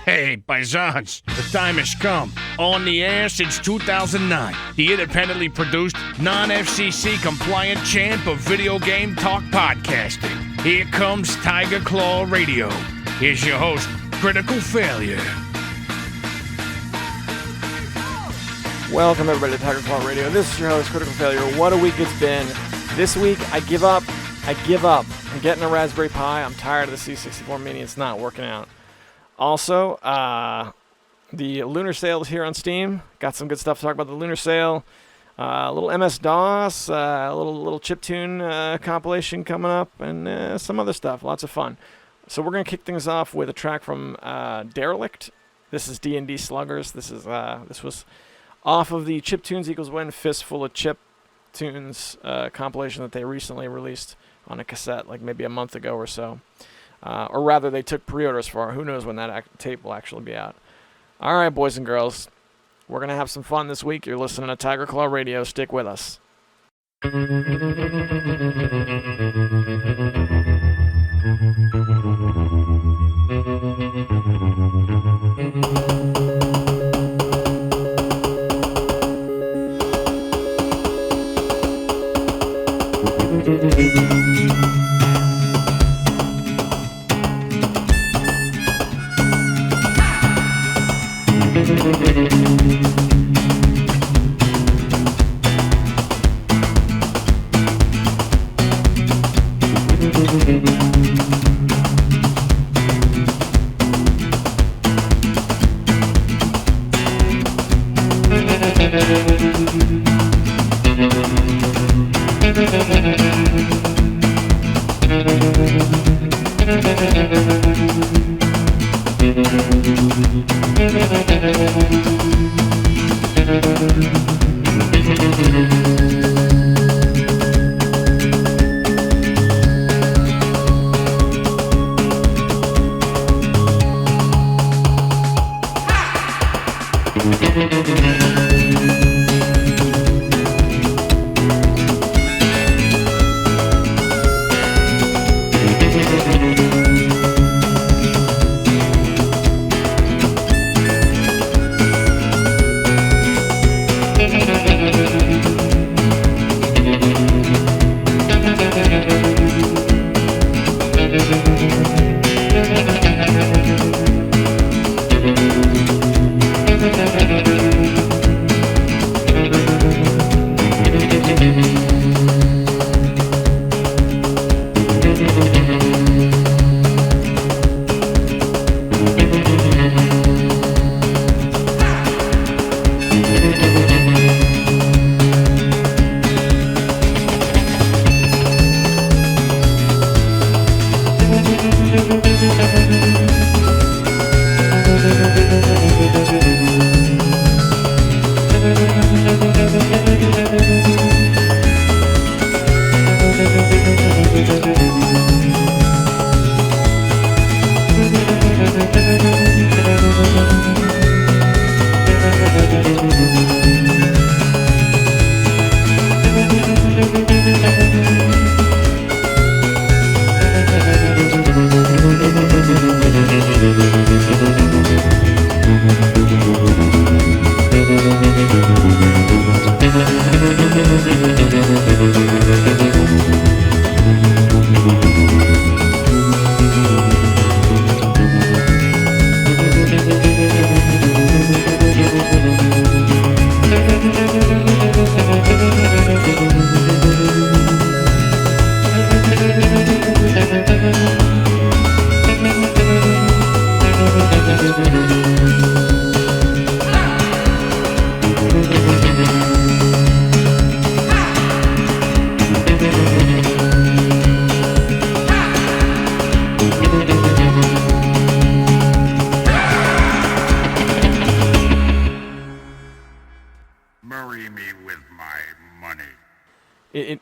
Hey, paisans, the time has come. On the air since 2009, the independently produced, non-FCC compliant champ of video game talk podcasting. Here comes Tiger Claw Radio. Here's your host, Critical Failure. Welcome everybody to Tiger Claw Radio. This is your host, Critical Failure. What a week it's been. This week, I give up. I'm getting a Raspberry Pi. I'm tired of the C64 Mini. It's not working out. Also, the Lunar Sale is here on Steam. Got some good stuff to talk about the Lunar Sale. A little MS-DOS, a little chiptune compilation coming up, and some other stuff. Lots of fun. So we're going to kick things off with a track from Derelict. This is D&D Sluggers. This was off of the Chiptunes Equals Win Fistful of Chip Tunes compilation that they recently released on a cassette, like maybe a month ago or so. Or rather, they took pre-orders for it. Who knows when that tape will actually be out. All right, boys and girls. We're going to have some fun this week. You're listening to Tiger Claw Radio. Stick with us.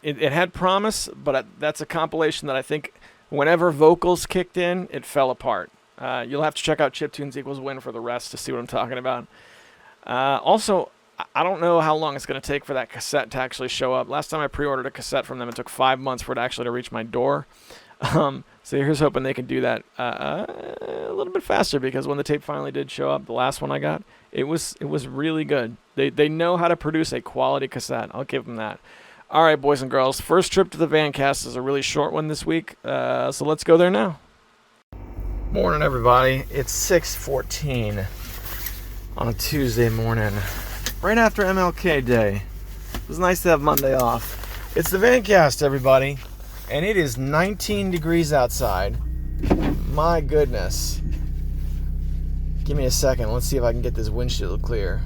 It had promise, but that's a compilation that I think whenever vocals kicked in, it fell apart. You'll have to check out Chiptunes Equals Win for the rest to see what I'm talking about. Also, I don't know how long it's going to take for that cassette to actually show up. Last time I pre-ordered a cassette from them, it took 5 months for it actually to reach my door. So here's hoping they can do that a little bit faster, because when the tape finally did show up, the last one I got, it was really good. They know how to produce a quality cassette. I'll give them that. All right, boys and girls, first trip to the Vancast is a really short one this week, so let's go there now. Morning, everybody. It's 6:14 on a Tuesday morning, right after MLK Day. It was nice to have Monday off. It's the Vancast, everybody, and it is 19 degrees outside. My goodness. Give me a second. Let's see if I can get this windshield clear.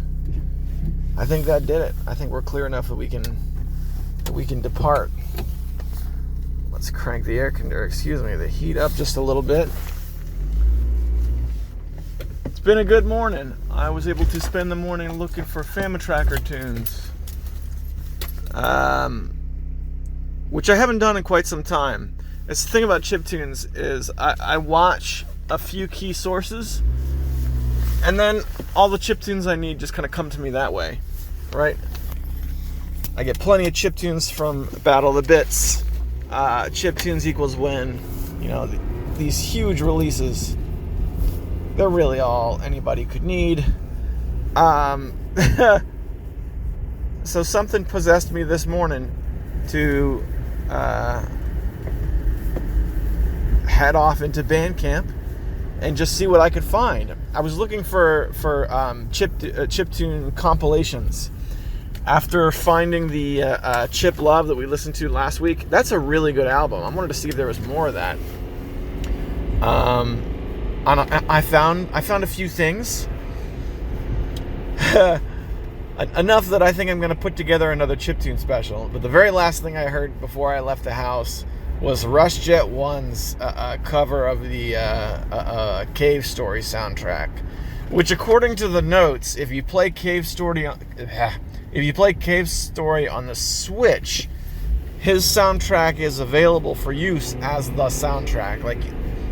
I think that did it. I think we're clear enough that we can depart. Let's crank the the heat up just a little bit. It's been a good morning. I was able to spend the morning looking for Family Tracker tunes, which I haven't done in quite some time. It's the thing about chiptunes is I watch a few key sources, and then all the chiptunes I need just kind of come to me that way, right? I get plenty of chiptunes from Battle of the Bits. Chiptunes equals win. You know, these huge releases. They're really all anybody could need. So something possessed me this morning to head off into Bandcamp and just see what I could find. I was looking for chiptune compilations. After finding the Chip Love that we listened to last week, that's a really good album. I wanted to see if there was more of that. I found a few things. Enough that I think I'm going to put together another chiptune special. But the very last thing I heard before I left the house was Rush Jet 1's cover of the Cave Story soundtrack, which, according to the notes, if you play Cave Story on the Switch, his soundtrack is available for use as the soundtrack. Like,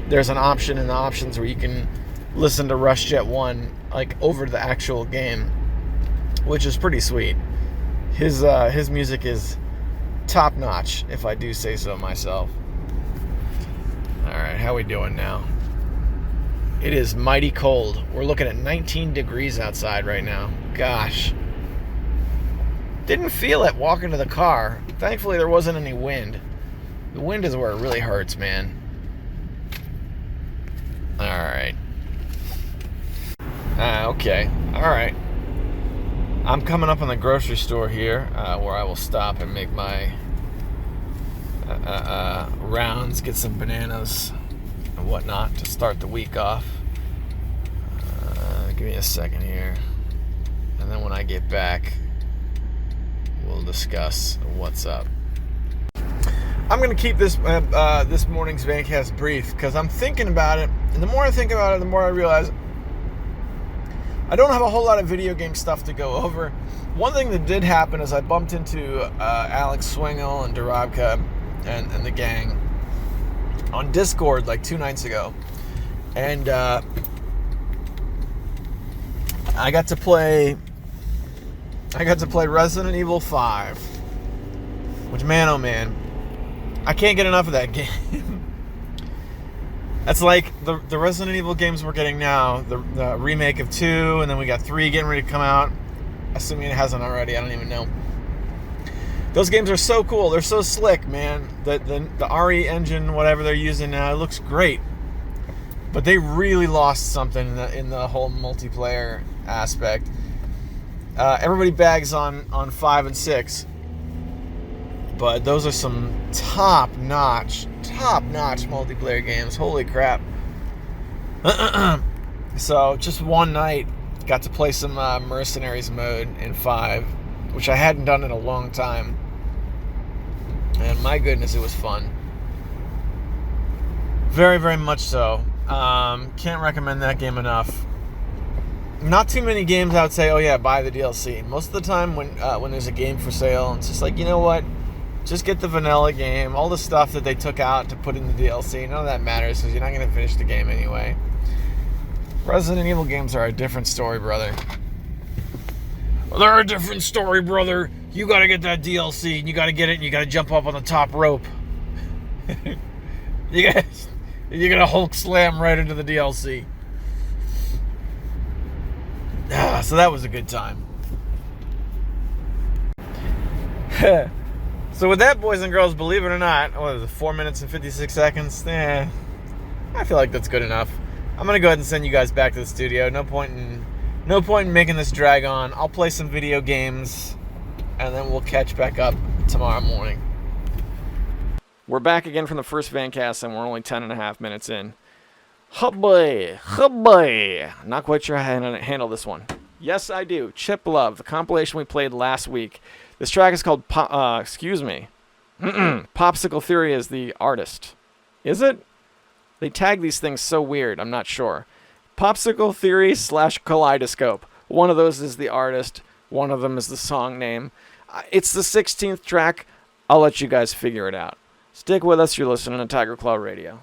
there's an option in the options where you can listen to Rush Jet 1 like over the actual game, which is pretty sweet. His music is top notch, if I do say so myself. All right, how we doing now? It is mighty cold. We're looking at 19 degrees outside right now. Gosh. Didn't feel it walking to the car. Thankfully, there wasn't any wind. The wind is where it really hurts, man. All right. Okay. All right. I'm coming up on the grocery store here, where I will stop and make my rounds, get some bananas and whatnot to start the week off. Give me a second here. And then when I get back, we'll discuss what's up. I'm going to keep this morning's Vancast brief because I'm thinking about it, and the more I think about it, the more I realize I don't have a whole lot of video game stuff to go over. One thing that did happen is I bumped into Alex Swingle and Durabka and the gang on Discord like 2 nights ago, and I got to play Resident Evil 5, which, man, oh man, I can't get enough of that game. That's like the Resident Evil games we're getting now, the remake of 2, and then we got 3 getting ready to come out, assuming it hasn't already, I don't even know. Those games are so cool, they're so slick, man. The RE engine, whatever they're using now, it looks great. But they really lost something in the whole multiplayer aspect. Everybody bags on 5 and 6, but those are some top-notch multiplayer games. Holy crap. So just one night, got to play some Mercenaries mode in 5, which I hadn't done in a long time. And my goodness, it was fun. Very, very much so. Can't recommend that game enough. Not too many games I would say, oh yeah, buy the DLC. Most of the time when there's a game for sale, it's just like, you know what? Just get the vanilla game. All the stuff that they took out to put in the DLC, none of that matters because you're not going to finish the game anyway. Resident Evil games are a different story, brother. Well, they're a different story, brother. You got to get that DLC, and you got to get it, and you got to jump up on the top rope. You're gonna Hulk slam right into the DLC. So that was a good time. So with that, boys and girls, believe it or not, what is it, 4 minutes and 56 seconds? I feel like that's good enough. I'm gonna go ahead and send you guys back to the studio. No point in making this drag on. I'll play some video games, and then we'll catch back up tomorrow morning. We're back again from the first Vancast, and we're only 10 and a half minutes in. Hubby. Not quite sure how to handle this one. Yes, I do. Chip Love, the compilation we played last week. This track is called, Popsicle Theory is the artist. Is it? They tag these things so weird, I'm not sure. Popsicle Theory / Kaleidoscope. One of those is the artist. One of them is the song name. It's the 16th track. I'll let you guys figure it out. Stick with us. You're listening to Tiger Claw Radio.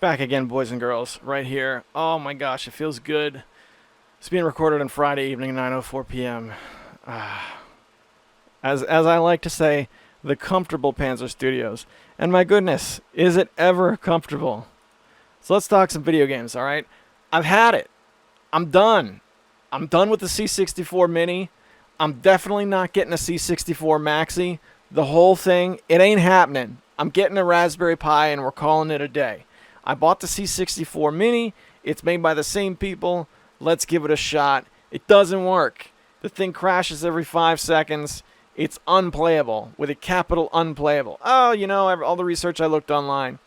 Back again, boys and girls, right here. Oh my gosh, it feels good. It's being recorded on Friday evening, 9:04 p.m. As I like to say, the comfortable Panzer Studios. And my goodness, is it ever comfortable? So let's talk some video games, all right? I've had it. I'm done. I'm done with the C64 Mini. I'm definitely not getting a C64 Maxi. The whole thing, it ain't happening. I'm getting a Raspberry Pi and we're calling it a day. I bought the C64 Mini. It's made by the same people. Let's give it a shot. It doesn't work. The thing crashes every 5 seconds. It's unplayable, with a capital unplayable. Oh, you know, all the research I looked online.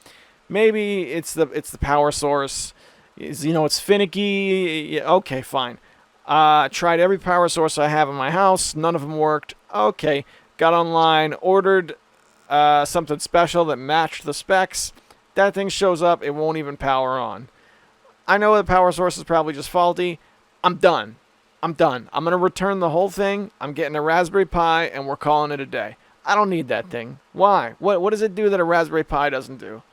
Maybe it's the power source. It's finicky. Okay, fine. Tried every power source I have in my house. None of them worked. Okay, got online, ordered something special that matched the specs. That thing shows up, it won't even power on. I know the power source is probably just faulty. I'm done. I'm going to return the whole thing. I'm getting a Raspberry Pi, and we're calling it a day. I don't need that thing. Why? What does it do that a Raspberry Pi doesn't do?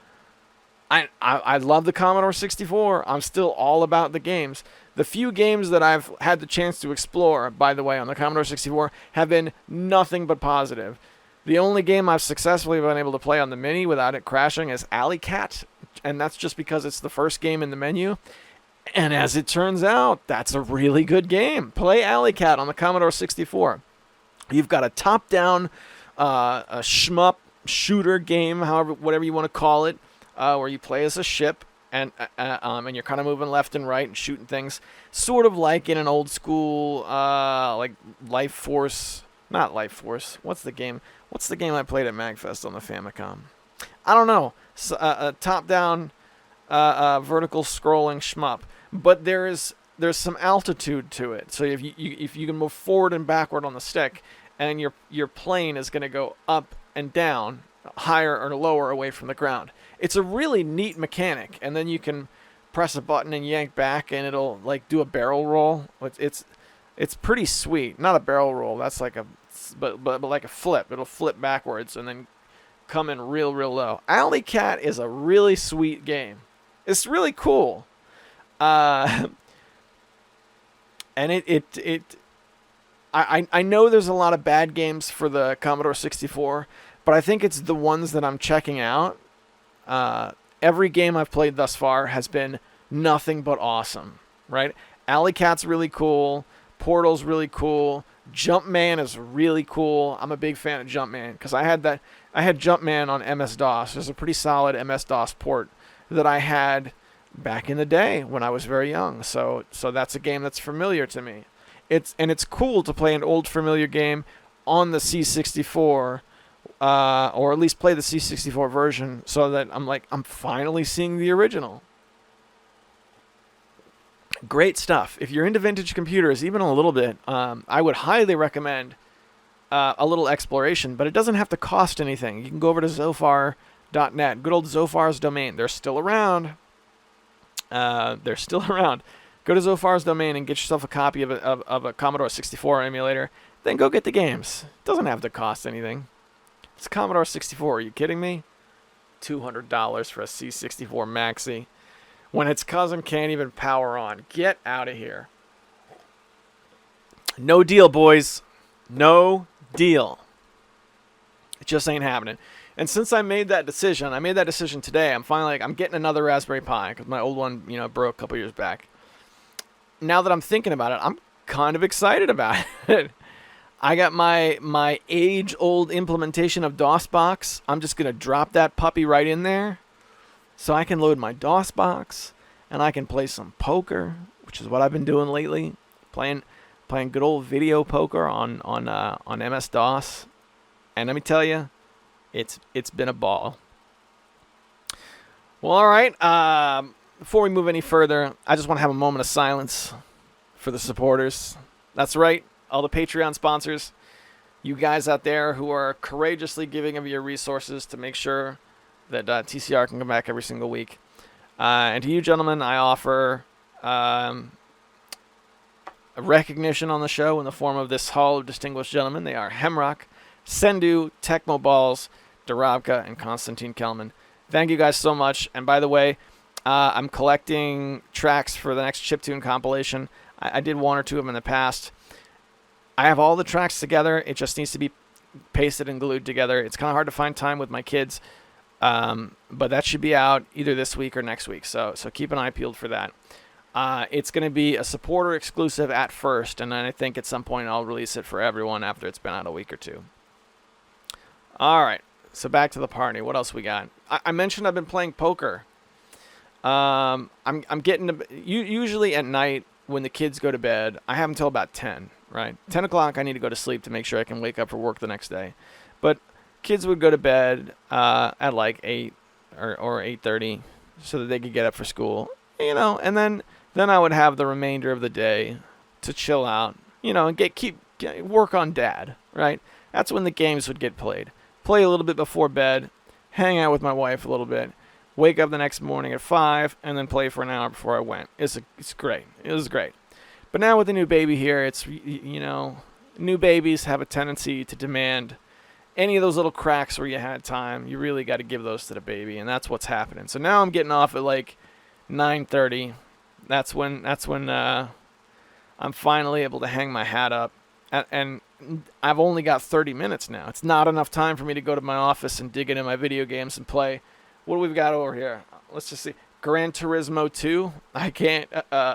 I love the Commodore 64. I'm still all about the games. The few games that I've had the chance to explore, by the way, on the Commodore 64 have been nothing but positive. The only game I've successfully been able to play on the Mini without it crashing is Alley Cat, and that's just because it's the first game in the menu. And as it turns out, that's a really good game. Play Alley Cat on the Commodore 64. You've got a top-down, a shmup shooter game, whatever you want to call it, where you play as a ship, and you're kind of moving left and right and shooting things, sort of like in an old school, like Life Force. Not Life Force. What's the game? What's the game I played at MagFest on the Famicom? I don't know. A top-down, vertical scrolling shmup, but there's some altitude to it. So if you can move forward and backward on the stick, and your plane is going to go up and down, higher or lower away from the ground. It's a really neat mechanic, and then you can press a button and yank back, and it'll like do a barrel roll. It's pretty sweet. Not a barrel roll. That's like but like a flip. It'll flip backwards and then come in real low. Alley Cat is a really sweet game. It's really cool. And I know there's a lot of bad games for the Commodore 64, but I think it's the ones that I'm checking out. Every game I've played thus far has been nothing but awesome, right? Alley Cat's really cool. Portal's really cool. Jumpman is really cool. I'm a big fan of Jumpman because I had Jumpman on MS-DOS. There's a pretty solid MS-DOS port that I had back in the day when I was very young. So that's a game that's familiar to me. It's cool to play an old familiar game on the C64, or at least play the C64 version, so that I'm finally seeing the original. Great stuff. If you're into vintage computers, even a little bit, I would highly recommend a little exploration, but it doesn't have to cost anything. You can go over to Zophar.net, good old Zophar's domain. They're still around. Go to Zophar's domain and get yourself a copy of a Commodore 64 emulator. Then go get the games. It doesn't have to cost anything. It's Commodore 64. Are you kidding me? $200 for a C64 Maxi when its cousin can't even power on. Get out of here. No deal, boys. No deal. It just ain't happening. And since I made that decision today. I'm getting another Raspberry Pi because my old one, broke a couple years back. Now that I'm thinking about it, I'm kind of excited about it. I got my age-old implementation of DOSBox. I'm just going to drop that puppy right in there so I can load my DOSBox and I can play some poker, which is what I've been doing lately, playing good old video poker on MS-DOS. And let me tell you, it's been a ball. Well, all right. Before we move any further, I just want to have a moment of silence for the supporters. That's right. All the Patreon sponsors, you guys out there who are courageously giving of your resources to make sure that TCR can come back every single week. And to you gentlemen, I offer a recognition on the show in the form of this Hall of Distinguished Gentlemen. They are Hemrock, Sendu, Tecmo Balls, Darabka, and Konstantin Kelman. Thank you guys so much. And by the way, I'm collecting tracks for the next chiptune compilation. I did one or two of them in the past. I have all the tracks together. It just needs to be pasted and glued together. It's kind of hard to find time with my kids, but that should be out either this week or next week. So keep an eye peeled for that. It's going to be a supporter exclusive at first, and then I think at some point I'll release it for everyone after it's been out a week or two. All right, so back to the party. What else we got? I mentioned I've been playing poker. I'm getting to, usually at night when the kids go to bed. I have until about 10. Right, 10 o'clock I need to go to sleep to make sure I can wake up for work the next day. But kids would go to bed at like 8 or 8:30 so that they could get up for school, and then I would have the remainder of the day to chill out, and keep work on Dad, right? That's when the games would get played. Play a little bit before bed, hang out with my wife a little bit, wake up the next morning at 5, and then play for an hour before I went. It's great. It was great. But now with the new baby here, it's, new babies have a tendency to demand any of those little cracks where you had time, you really got to give those to the baby, and that's what's happening. So now I'm getting off at like 9:30. That's when I'm finally able to hang my hat up, and I've only got 30 minutes now. It's not enough time for me to go to my office and dig into my video games and play. What do we got over here? Let's just see. Gran Turismo 2. I can't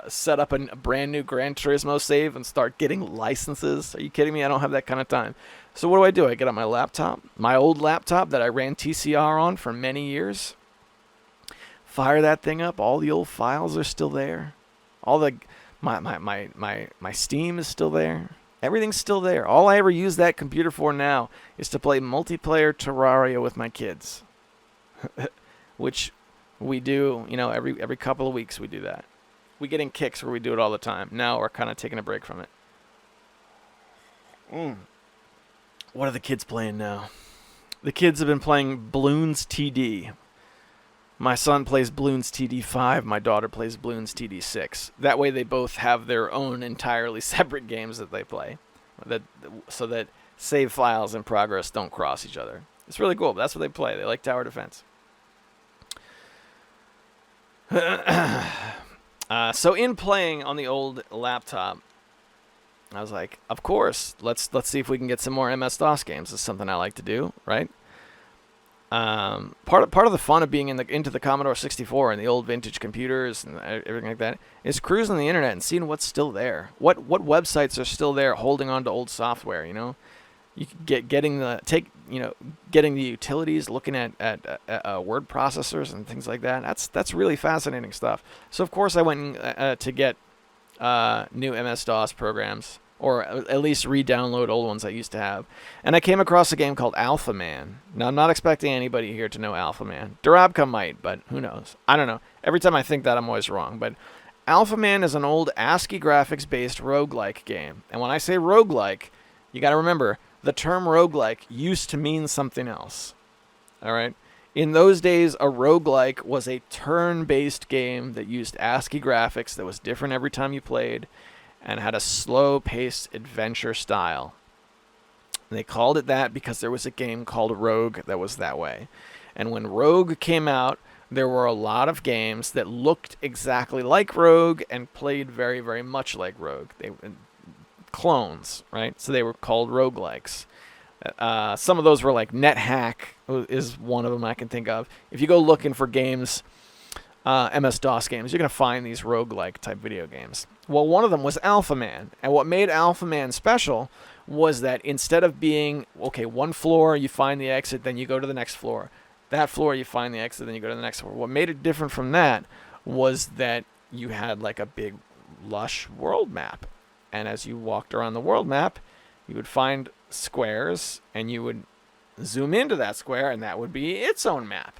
set up a brand new Gran Turismo save and start getting licenses. Are you kidding me? I don't have that kind of time. So what do? I get on my laptop, my old laptop that I ran TCR on for many years. Fire that thing up. All the old files are still there. All the my Steam is still there. Everything's still there. All I ever use that computer for now is to play multiplayer Terraria with my kids, which we do, every couple of weeks we do that. We get in kicks where we do it all the time. Now we're kind of taking a break from it. What are the kids playing now? The kids have been playing Bloons TD. My son plays Bloons TD5. My daughter plays Bloons TD6. That way they both have their own entirely separate games that they play, so that save files in progress don't cross each other. It's really cool. That's what they play. They like tower defense. So in playing on the old laptop, I was like, of course, let's see if we can get some more MS-DOS games. It's something I like to do, right? Part of the fun of being into the Commodore 64 and the old vintage computers and everything like that is cruising the internet and seeing what's still there. What websites are still there holding on to old software, You getting the utilities, looking at word processors and things like that. That's really fascinating stuff. So of course I went to get new MS-DOS programs, or at least re-download old ones I used to have. And I came across a game called Alpha Man. Now I'm not expecting anybody here to know Alpha Man. Durabka might, but who knows? I don't know. Every time I think that, I'm always wrong. But Alpha Man is an old ASCII graphics-based roguelike game. And when I say roguelike, you got to remember, the term roguelike used to mean something else. All right? In those days, a roguelike was a turn-based game that used ASCII graphics that was different every time you played and had a slow-paced adventure style. And they called it that because there was a game called Rogue that was that way. And when Rogue came out, there were a lot of games that looked exactly like Rogue and played very, very much like Rogue. They clones, right? So they were called roguelikes. Some of those were like NetHack is one of them I can think of. If you go looking for games, MS-DOS games, you're going to find these roguelike type video games. Well, one of them was Alpha Man. And what made Alpha Man special was that instead of being, one floor, you find the exit, then you go to the next floor. That floor, you find the exit, then you go to the next floor. What made it different from that was that you had like a big, lush world map. And as you walked around the world map, you would find squares, and you would zoom into that square, and that would be its own map.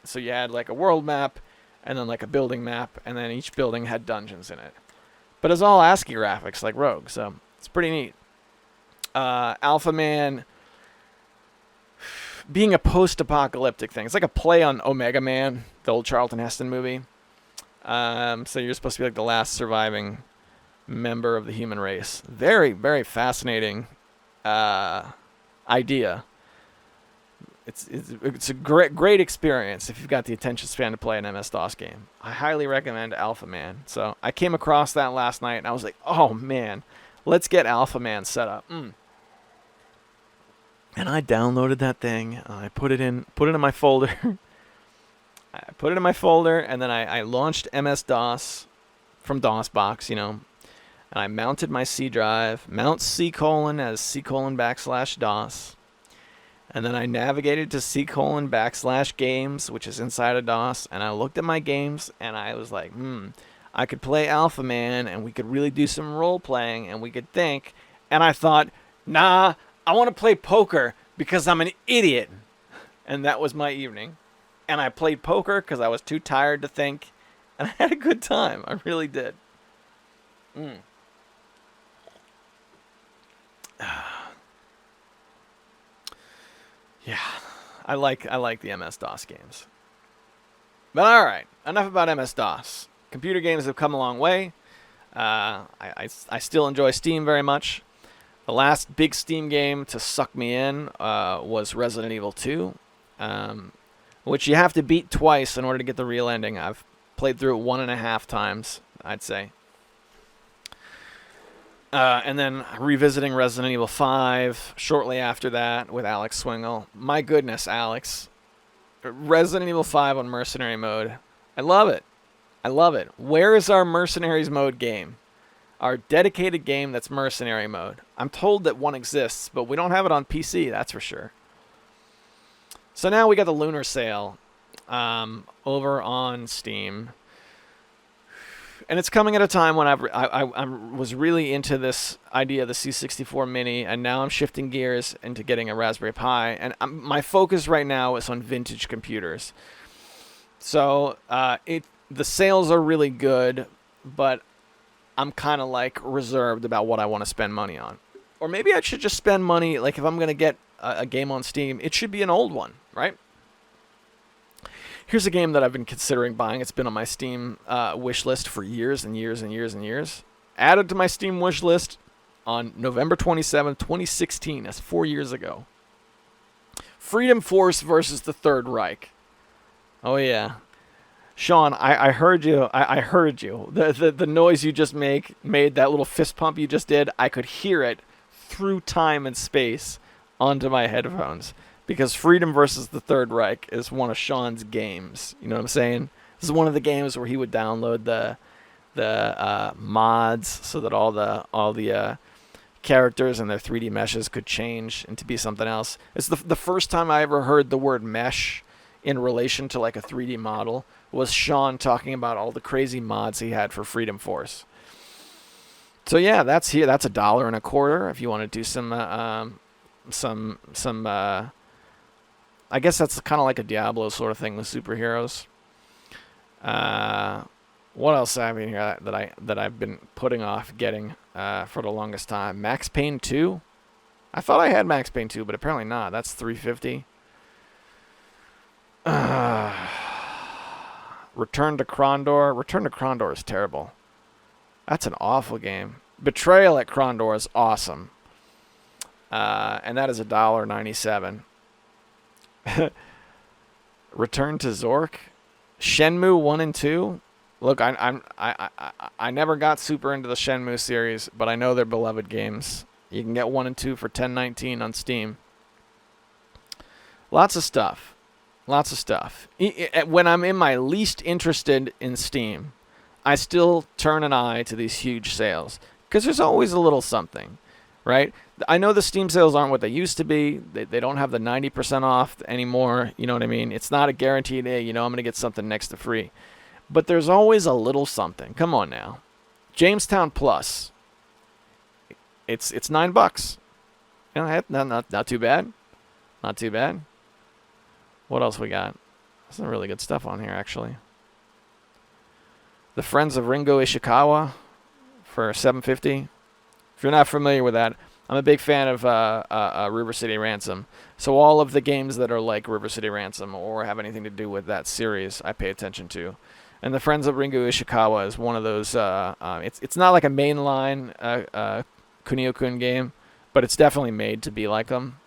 So you had like a world map, and then like a building map, and then each building had dungeons in it. But it's all ASCII graphics like Rogue, so it's pretty neat. Alpha Man being a post-apocalyptic thing. It's like a play on Omega Man, the old Charlton Heston movie. So you're supposed to be like the last surviving member of the human race. Very, very fascinating idea. It's a great experience if you've got the attention span to play an MS-DOS game. I highly recommend Alpha Man. So I came across that last night and I was like, oh man, let's get Alpha Man set up. And I downloaded that thing. I put it in my folder. And then I launched MS-DOS from DOSBox, and I mounted my C drive, mount C: as C:\DOS. And then I navigated to C:\games, which is inside of DOS. And I looked at my games and I was like, I could play Alpha Man and we could really do some role playing and we could think. And I thought, nah, I want to play poker because I'm an idiot. And that was my evening. And I played poker because I was too tired to think. And I had a good time. I really did. Yeah, I like the MS-DOS games. But all right, enough about MS-DOS. Computer games have come a long way. I still enjoy Steam very much. The last big Steam game to suck me in was Resident Evil 2, which you have to beat twice in order to get the real ending. I've played through it 1.5 times, I'd say. And then revisiting Resident Evil 5 shortly after that with Alex Swingle. My goodness, Alex. Resident Evil 5 on Mercenary mode. I love it. I love it. Where is our Mercenaries mode game? Our dedicated game that's Mercenary mode. I'm told that one exists, but we don't have it on PC, that's for sure. So now we got the Lunar Sale over on Steam. And it's coming at a time when I was really into this idea of the C64 Mini, and now I'm shifting gears into getting a Raspberry Pi. And my focus right now is on vintage computers. So the sales are really good, but I'm kind of like reserved about what I want to spend money on. Or maybe I should just spend money, like if I'm going to get a game on Steam, it should be an old one, right? Here's a game that I've been considering buying. It's been on my Steam wish list for years and years and years and years. Added to my Steam wish list on November 27, 2016. That's 4 years ago. Freedom Force versus the Third Reich. Oh, yeah. Sean, I heard you. I heard you. The noise you just made, that little fist pump you just did, I could hear it through time and space onto my headphones. Because Freedom versus the Third Reich is one of Sean's games. You know what I'm saying? This is one of the games where he would download the mods so that all the characters and their 3D meshes could change and to be something else. It's the first time I ever heard the word mesh in relation to like a 3D model was Sean talking about all the crazy mods he had for Freedom Force. So yeah, that's here. That's $1.25 if you want to do some I guess that's kind of like a Diablo sort of thing with superheroes. What else have I in here that I've been putting off getting for the longest time? Max Payne 2. I thought I had Max Payne 2, but apparently not. That's $350. Return to Krondor. Return to Krondor is terrible. That's an awful game. Betrayal at Krondor is awesome. And that is $1.97. Return to Zork. Shenmue 1 and 2. Look, I never got super into the Shenmue series, but I know they're beloved games. You can get 1 and 2 for $10.19 on Steam. Lots of stuff. Lots of stuff. When I'm in my least interested in Steam, I still turn an eye to these huge sales. Because there's always a little something, right? I know the Steam sales aren't what they used to be. They don't have the 90% off anymore. You know what I mean? It's not a guaranteed, hey, I'm going to get something next to free. But there's always a little something. Come on now. Jamestown Plus. It's $9. Not too bad. Not too bad. What else we got? Some really good stuff on here, actually. The Friends of Ringo Ishikawa for $7.50. If you're not familiar with that, I'm a big fan of River City Ransom. So all of the games that are like River City Ransom or have anything to do with that series, I pay attention to. And The Friends of Ringo Ishikawa is one of those. It's not like a mainline Kunio-kun game, but it's definitely made to be like them.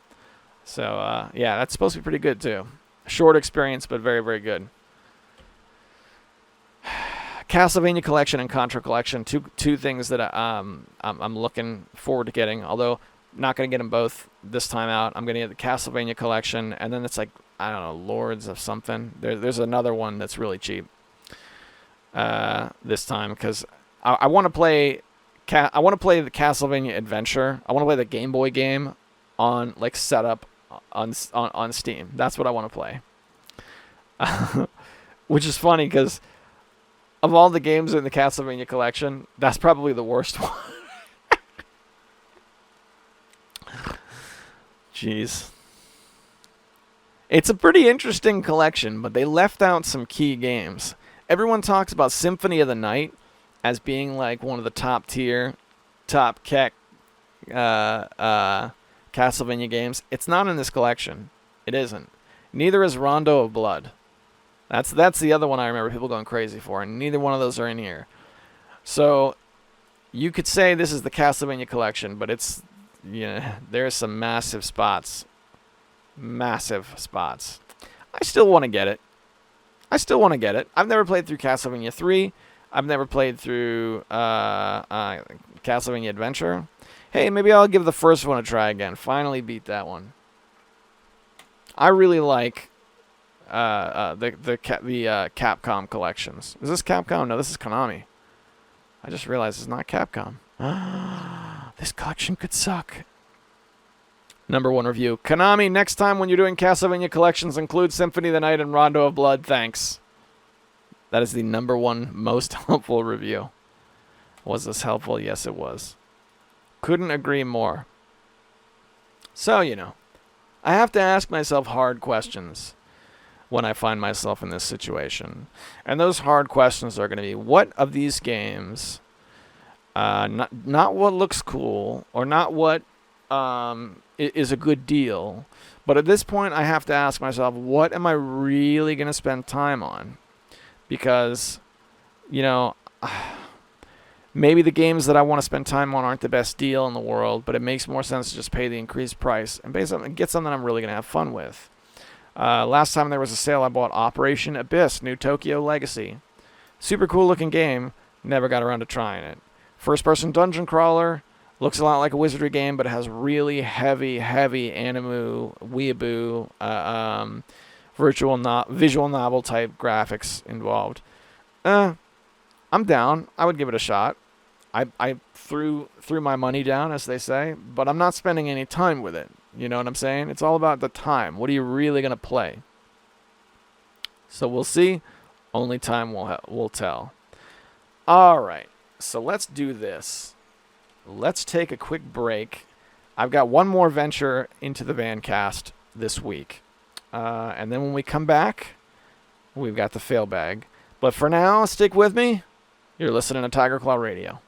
So yeah, that's supposed to be pretty good too. Short experience, but very, very good. Castlevania Collection and Contra Collection, two things that I'm looking forward to getting. Although I'm not going to get them both this time out. I'm going to get the Castlevania Collection, and then it's like, I don't know, Lords of something. There's another one that's really cheap this time because I want to play. I want to play the Castlevania Adventure. I want to play the Game Boy game on like setup on Steam. That's what I want to play. Which is funny because of all the games in the Castlevania collection, that's probably the worst one. Jeez. It's a pretty interesting collection, but they left out some key games. Everyone talks about Symphony of the Night as being like one of the top tier, top keck Castlevania games. It's not in this collection. It isn't. Neither is Rondo of Blood. That's the other one I remember people going crazy for, and neither one of those are in here. So you could say this is the Castlevania collection, but it's there's some massive spots. Massive spots. I still want to get it. I've never played through Castlevania 3. I've never played through Castlevania Adventure. Hey, maybe I'll give the first one a try again. Finally beat that one. I really like the Capcom collections. Is this Capcom? No, this is Konami. I just realized it's not Capcom. This collection could suck. Number 1 review. Konami, next time when you're doing Castlevania collections, include Symphony of the Night and Rondo of Blood. Thanks. That is the number 1 most helpful review. Was this helpful? Yes, it was. Couldn't agree more. So, I have to ask myself hard questions when I find myself in this situation. And those hard questions are going to be, what of these games, not what looks cool, or not what is a good deal, but at this point I have to ask myself, what am I really going to spend time on? Because, maybe the games that I want to spend time on aren't the best deal in the world, but it makes more sense to just pay the increased price and get something I'm really going to have fun with. Last time there was a sale, I bought Operation Abyss, New Tokyo Legacy. Super cool looking game. Never got around to trying it. First person dungeon crawler. Looks a lot like a wizardry game, but it has really heavy anime, weeaboo, visual novel type graphics involved. I'm down. I would give it a shot. I threw my money down, as they say, but I'm not spending any time with it. You know what I'm saying? It's all about the time. What are you really going to play? So we'll see. Only time will tell. All right. So let's do this. Let's take a quick break. I've got one more venture into the Vancast this week. And then when we come back, we've got the fail bag. But for now, stick with me. You're listening to Tiger Claw Radio.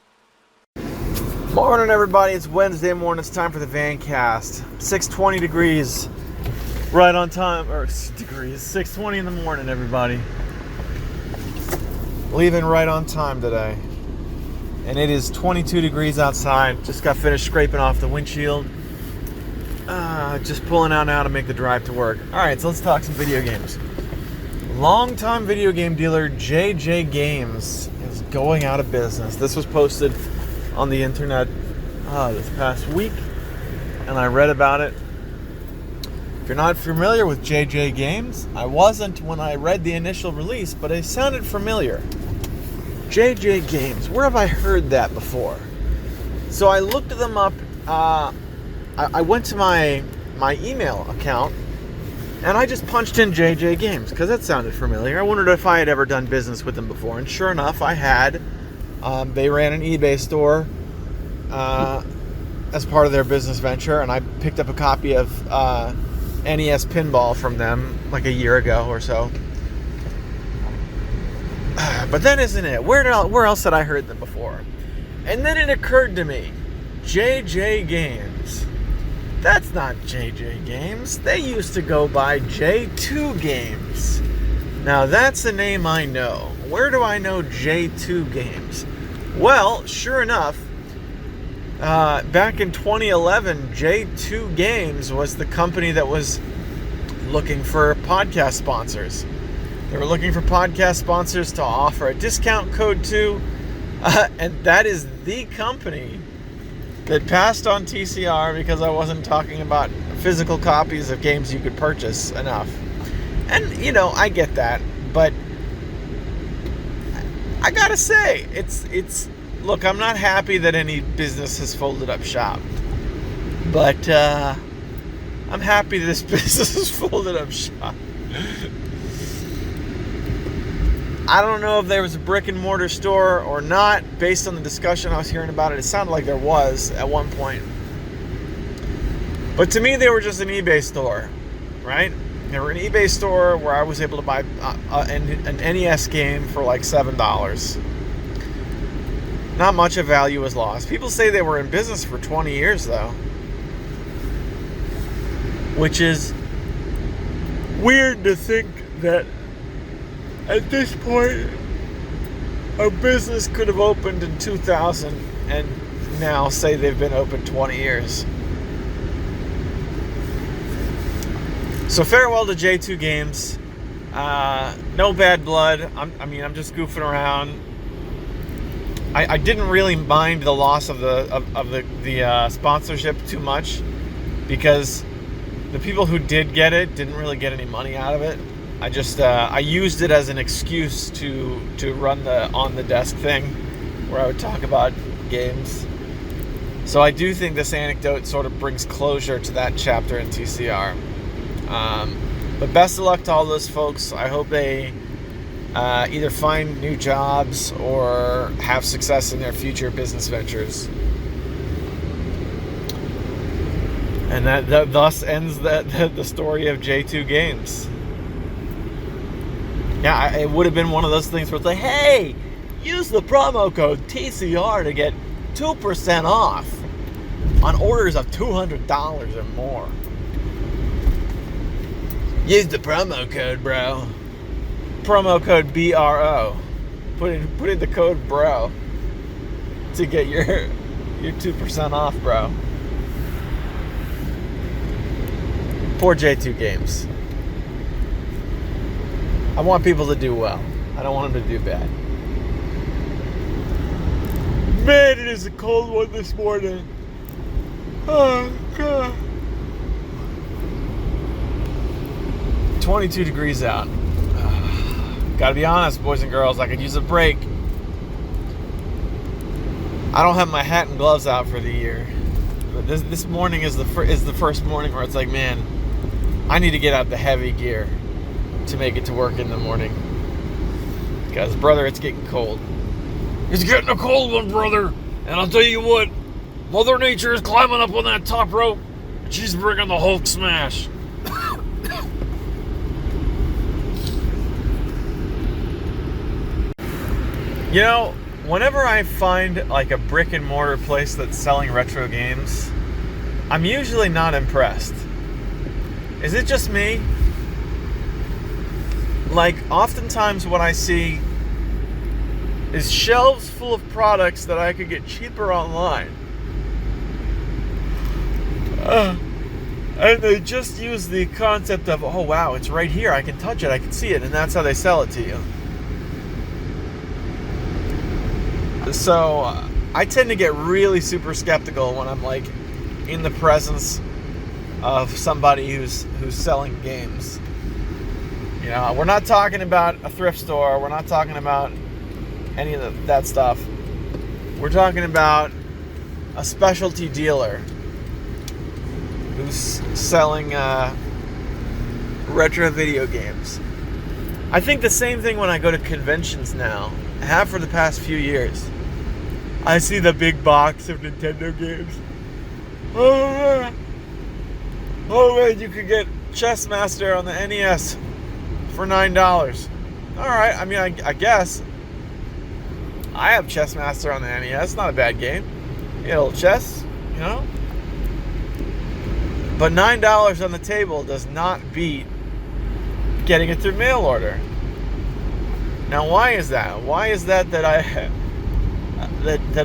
Morning, everybody. It's Wednesday morning. It's time for the Vancast. 6:20 degrees. Right on time. Or degrees. 6:20 in the morning, everybody. Leaving right on time today. And it is 22 degrees outside. Just got finished scraping off the windshield. Just pulling out now to make the drive to work. Alright, so let's talk some video games. Longtime video game dealer JJ Games is going out of business. This was posted on the internet this past week, and I read about it. If you're not familiar with JJ Games, I wasn't when I read the initial release, but it sounded familiar. JJ Games, where have I heard that before? So I looked them up. I went to my email account, and I just punched in JJ Games because that sounded familiar. I wondered if I had ever done business with them before, and sure enough, I had. They ran an eBay store as part of their business venture, and I picked up a copy of NES Pinball from them like a year ago or so. But that isn't it. Where else had I heard them before? And then it occurred to me, JJ Games. That's not JJ Games. They used to go by J2 Games. Now that's a name I know. Where do I know J2 Games? Well, sure enough, back in 2011, J2 Games was the company that was looking for podcast sponsors. They were looking for podcast sponsors to offer a discount code to, and that is the company that passed on TCR because I wasn't talking about physical copies of games you could purchase enough. And, I get that, but I gotta say, it's look, I'm not happy that any business has folded up shop, but I'm happy this business has folded up shop. I don't know if there was a brick and mortar store or not. Based on the discussion I was hearing about it, it sounded like there was at one point. But to me, they were just an eBay store, right? They were an eBay store where I was able to buy an NES game for like $7. Not much of value was lost. People say they were in business for 20 years, though. Which is weird to think that at this point, a business could have opened in 2000 and now say they've been open 20 years. So farewell to J2 Games. No bad blood. I'm just goofing around. I didn't really mind the loss of the sponsorship too much, because the people who did get it didn't really get any money out of it. I used it as an excuse to run the on the desk thing, where I would talk about games. So I do think this anecdote sort of brings closure to that chapter in TCR. But best of luck to all those folks. I hope they either find new jobs or have success in their future business ventures. And that thus ends the story of J2 Games. Yeah, it would have been one of those things where it's like, hey, use the promo code TCR to get 2% off on orders of $200 or more. Use the promo code, bro. Promo code BRO. Put in the code BRO to get your 2% off, bro. Poor J2 Games. I want people to do well. I don't want them to do bad. Man, it is a cold one this morning. Oh, God. 22 degrees out. Gotta be honest, boys and girls, I could use a break. I don't have my hat and gloves out for the year. But this morning is the first morning where it's like, man, I need to get out the heavy gear to make it to work in the morning. Because, brother, it's getting cold. It's getting a cold one, brother. And I'll tell you what, Mother Nature is climbing up on that top rope, and she's bringing the Hulk smash. You know, whenever I find like a brick and mortar place that's selling retro games, I'm usually not impressed. Is it just me? Like, oftentimes what I see is shelves full of products that I could get cheaper online. And they just use the concept of, oh wow, it's right here, I can touch it, I can see it, and that's how they sell it to you. So I tend to get really super skeptical when I'm like in the presence of somebody who's selling games. You know, we're not talking about a thrift store. We're not talking about any of that stuff. We're talking about a specialty dealer who's selling retro video games. I think the same thing when I go to conventions now. I have for the past few years. I see the big box of Nintendo games. Oh man, you could get Chess Master on the NES for $9. Alright, I mean, I guess. I have Chess Master on the NES. It's not a bad game. You get a little chess, you know? But $9 on the table does not beat getting it through mail order. Now, why is that? Why is that that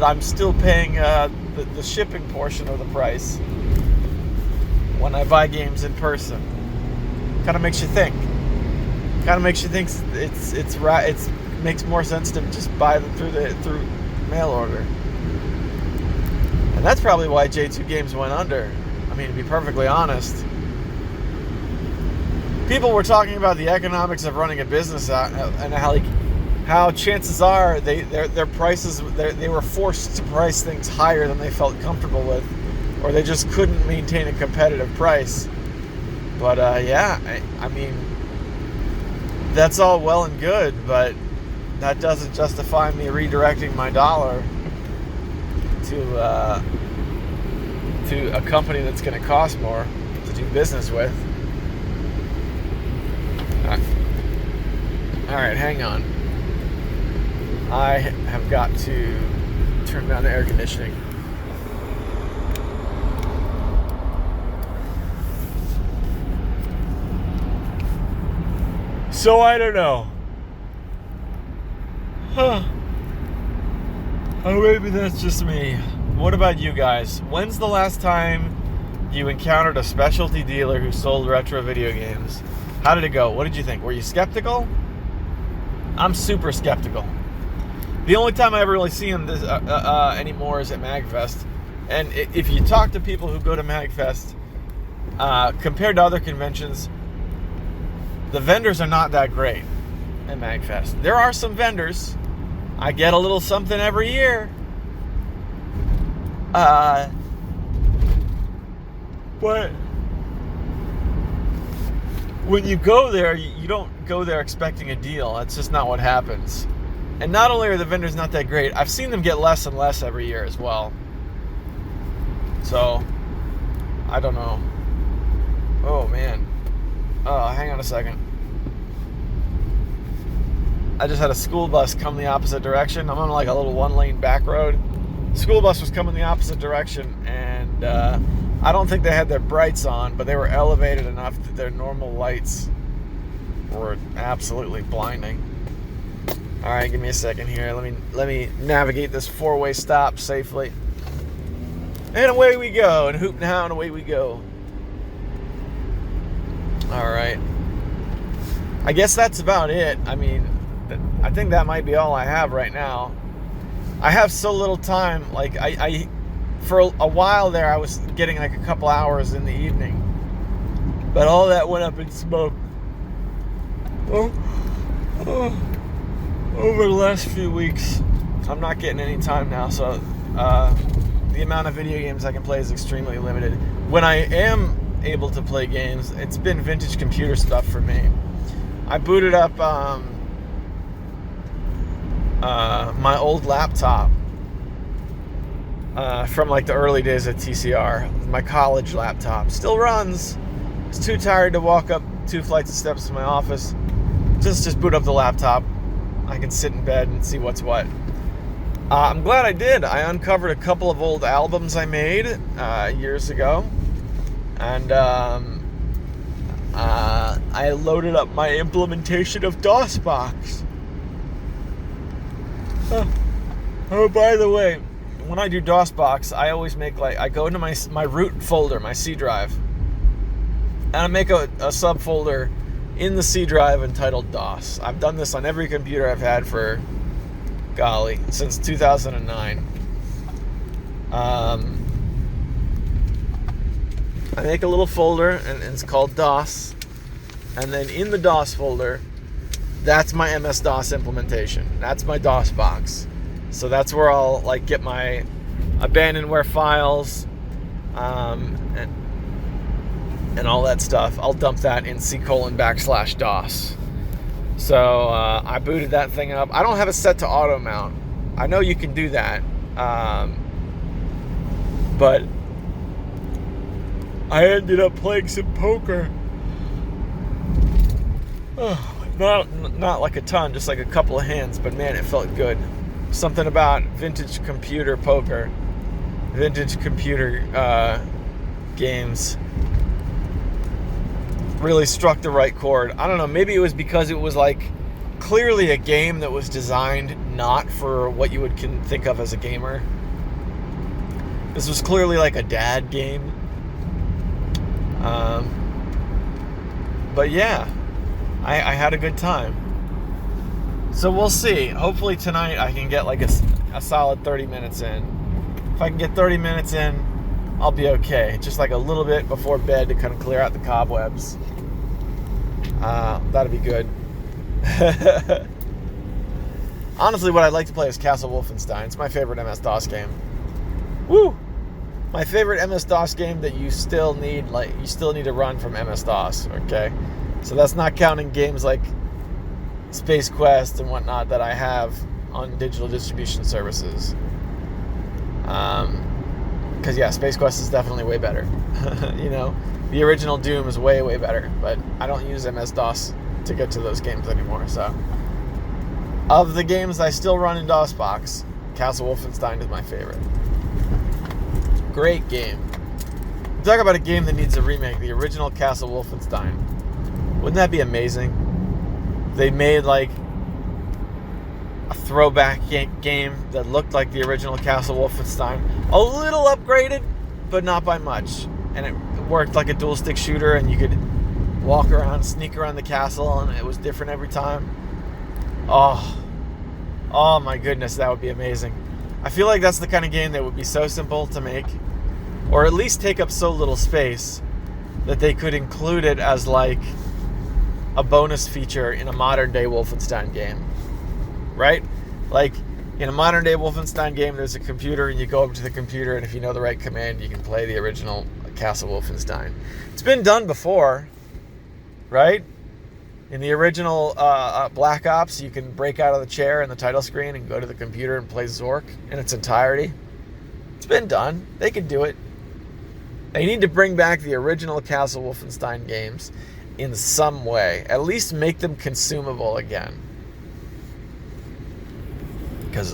I'm still paying the shipping portion of the price when I buy games in person? Kind of makes you think. Kind of makes you think it makes more sense to just buy them through mail order. And that's probably why J2 Games went under. I mean, to be perfectly honest. People were talking about the economics of running a business and how chances are their prices, they were forced to price things higher than they felt comfortable with, or they just couldn't maintain a competitive price. But yeah, I mean, that's all well and good, but that doesn't justify me redirecting my dollar to a company that's going to cost more to do business with. Alright, hang on. I have got to turn down the air conditioning. So I don't know. Huh. Oh, maybe that's just me. What about you guys? When's the last time you encountered a specialty dealer who sold retro video games. How did it go? What did you think? Were you skeptical? I'm super skeptical. The only time I ever really see him anymore is at MagFest. And if you talk to people who go to MagFest, compared to other conventions, the vendors are not that great at MagFest. There are some vendors. I get a little something every year. But when you go there, you don't go there expecting a deal. That's just not what happens. And not only are the vendors not that great, I've seen them get less and less every year as well. So, I don't know. Oh, man. Oh, hang on a second. I just had a school bus come the opposite direction. I'm on like a little one-lane back road. School bus was coming the opposite direction, and I don't think they had their brights on, but they were elevated enough that their normal lights were absolutely blinding. All right, give me a second here. Let me navigate this four-way stop safely. And away we go, and hoot and hound, away we go. All right. I guess that's about it. I mean, I think that might be all I have right now. I have so little time. Like, I for a while there, I was getting like a couple hours in the evening. But all that went up in smoke. Over the last few weeks, I'm not getting any time now, so the amount of video games I can play is extremely limited. When I am able to play games, it's been vintage computer stuff for me. I booted up my old laptop from like the early days of TCR. My college laptop still runs. It's too tired to walk up 2 flights of steps to my office. Just boot up the laptop. I can sit in bed and see what's what. I'm glad I did. I uncovered a couple of old albums I made years ago, and I loaded up my implementation of DOSBox. Oh, by the way, when I do DOSBox, I always make I go into my root folder, my C drive, and I make a subfolder in the C drive entitled DOS. I've done this on every computer I've had for, golly, since 2009. I make a little folder, and it's called DOS. And then in the DOS folder, that's my MS-DOS implementation. That's my DOS box. So that's where I'll like get my abandonware files, and all that stuff. I'll dump that in C:\DOS. So I booted that thing up. I don't have it set to auto mount. I know you can do that, but I ended up playing some poker. Not like a ton, just like a couple of hands, but man, it felt good. Something about vintage computer poker, vintage computer games really struck the right chord. I don't know, maybe it was because it was like clearly a game that was designed not for what you would think of as a gamer. This was clearly like a dad game. But yeah, I had a good time. So we'll see. Hopefully tonight I can get like a solid 30 minutes in. If I can get 30 minutes in, I'll be okay. Just like a little bit before bed to kind of clear out the cobwebs. That'd be good. Honestly, what I'd like to play is Castle Wolfenstein. It's my favorite MS-DOS game. Woo! My favorite MS-DOS game that you still need to run from MS-DOS, okay? So that's not counting games like Space Quest and whatnot that I have on digital distribution services. Because yeah, Space Quest is definitely way better. You know, the original Doom is way, way better, but I don't use MS-DOS to get to those games anymore, so. Of the games I still run in DOSBox, Castle Wolfenstein is my favorite. Great game. Talk about a game that needs a remake, the original Castle Wolfenstein. Wouldn't that be amazing? They made like a throwback game that looked like the original Castle Wolfenstein. A little upgraded, but not by much. and it worked like a dual stick shooter, and you could walk around, sneak around the castle, and it was different every time. Oh my goodness, that would be amazing. I feel like that's the kind of game that would be so simple to make, or at least take up so little space that they could include it as like a bonus feature in a modern day Wolfenstein game, right? Like in a modern day Wolfenstein game, there's a computer, and you go up to the computer, and if you know the right command, you can play the original Castle Wolfenstein. It's been done before, right? In the original Black Ops, you can break out of the chair in the title screen and go to the computer and play Zork in its entirety. It's been done. They can do it. They need to bring back the original Castle Wolfenstein games in some way. At least make them consumable again. Because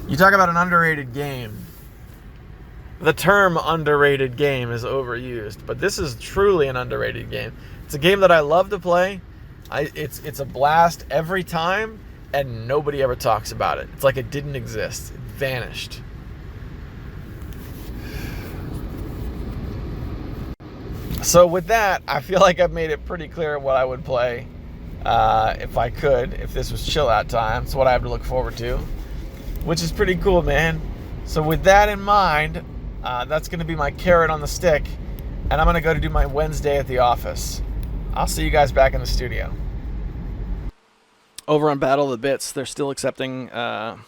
you talk about an underrated game. The term underrated game is overused, but this is truly an underrated game. It's a game that I love to play. It's a blast every time, and nobody ever talks about it. It's like it didn't exist. It vanished. So with that, I feel like I've made it pretty clear what I would play if I could, if this was chill out time. It's what I have to look forward to, which is pretty cool, man. So with that in mind, that's going to be my carrot on the stick, and I'm going to go to do my Wednesday at the office. I'll see you guys back in the studio. Over on Battle of the Bits, they're still accepting. What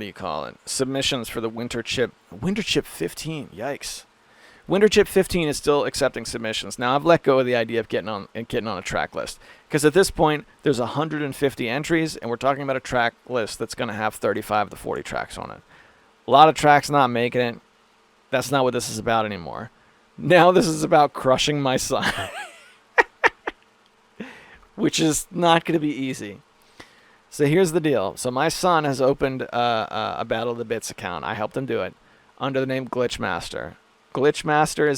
do you call it? Submissions for the Winter Chip 15. Yikes! Winter Chip 15 is still accepting submissions. Now I've let go of the idea of getting on a track list, because at this point there's 150 entries, and we're talking about a track list that's going to have 35 to 40 tracks on it. A lot of tracks not making it. That's not what this is about anymore. Now this is about crushing my son, which is not going to be easy. So here's the deal. So my son has opened a Battle of the Bits account. I helped him do it under the name Glitchmaster. Glitchmaster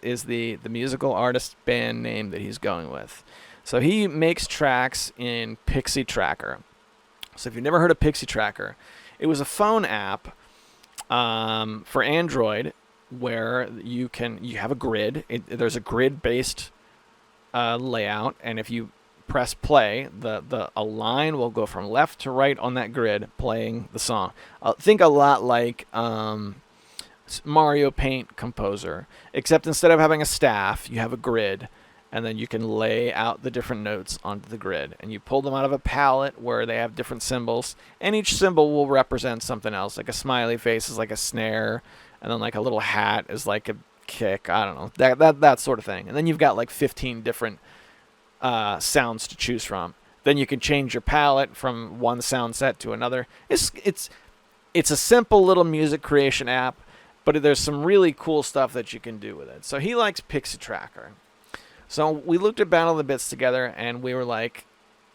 is the musical artist band name that he's going with. So he makes tracks in Pixie Tracker. So if you've never heard of Pixie Tracker, it was a phone app for Android where you have a grid. There's a grid-based layout, and if you press play, a line will go from left to right on that grid playing the song. Think a lot like Mario Paint Composer, except instead of having a staff, you have a grid, and then you can lay out the different notes onto the grid, and you pull them out of a palette where they have different symbols, and each symbol will represent something else. Like a smiley face is like a snare, and then like a little hat is like a kick. I don't know, that sort of thing. And then you've got like 15 different sounds to choose from. Then you can change your palette from one sound set to another. It's a simple little music creation app, but there's some really cool stuff that you can do with it. So he likes Pixie Tracker. So we looked at Battle of the Bits together, and we were like,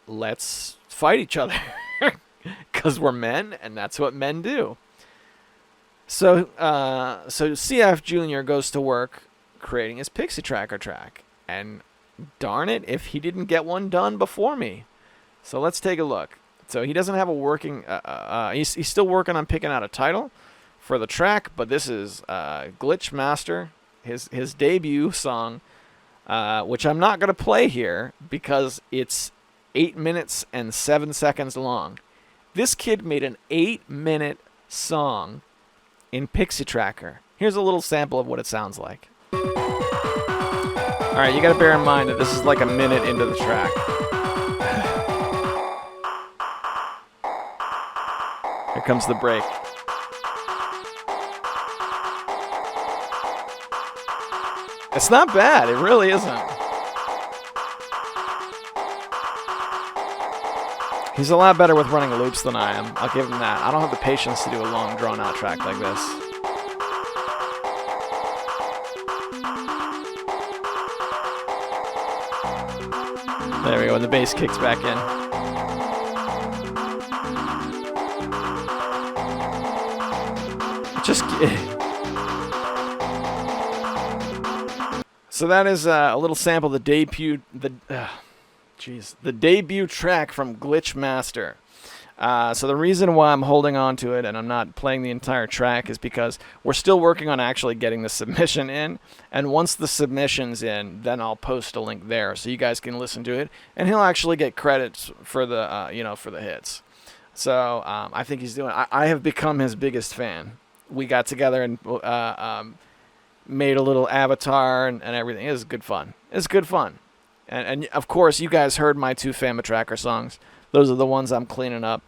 let's fight each other. Because we're men, and that's what men do. So CF Jr. goes to work creating his Pixie Tracker track. And darn it, if he didn't get one done before me. So let's take a look. So he doesn't have a working... he's still working on picking out a title for the track, but this is Glitchmaster, his debut song, which I'm not going to play here because it's 8 minutes and 7 seconds long. This kid made an 8-minute song in Pixie Tracker. Here's a little sample of what it sounds like. Alright, you gotta bear in mind that this is like a minute into the track. Here comes the break. It's not bad, it really isn't. He's a lot better with running loops than I am, I'll give him that. I don't have the patience to do a long drawn-out track like this. There we go, and the bass kicks back in. So that is a little sample of the debut track from Glitchmaster. So the reason why I'm holding on to it and I'm not playing the entire track is because we're still working on actually getting the submission in. And once the submission's in, then I'll post a link there so you guys can listen to it. And he'll actually get credits for the, for the hits. So I think he's doing. I have become his biggest fan. We got together and made a little avatar and everything. It was good fun. It's good fun. And of course, you guys heard my 2 Fama Tracker songs. Those are the ones I'm cleaning up.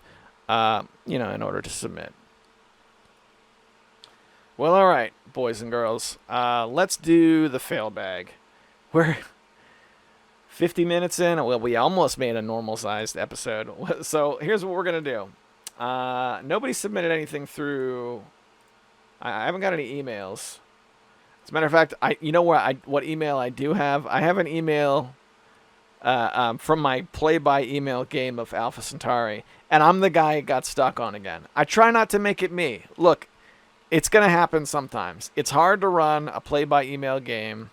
In order to submit. Well, all right, boys and girls. Let's do the fail bag. We're 50 minutes in. Well, we almost made a normal-sized episode. So here's what we're going to do. Nobody submitted anything through... I haven't got any emails. As a matter of fact, what email I do have? I have an email... from my play-by email game of Alpha Centauri, and I'm the guy it got stuck on again. I try not to make it me. Look, it's going to happen sometimes. It's hard to run a play-by email game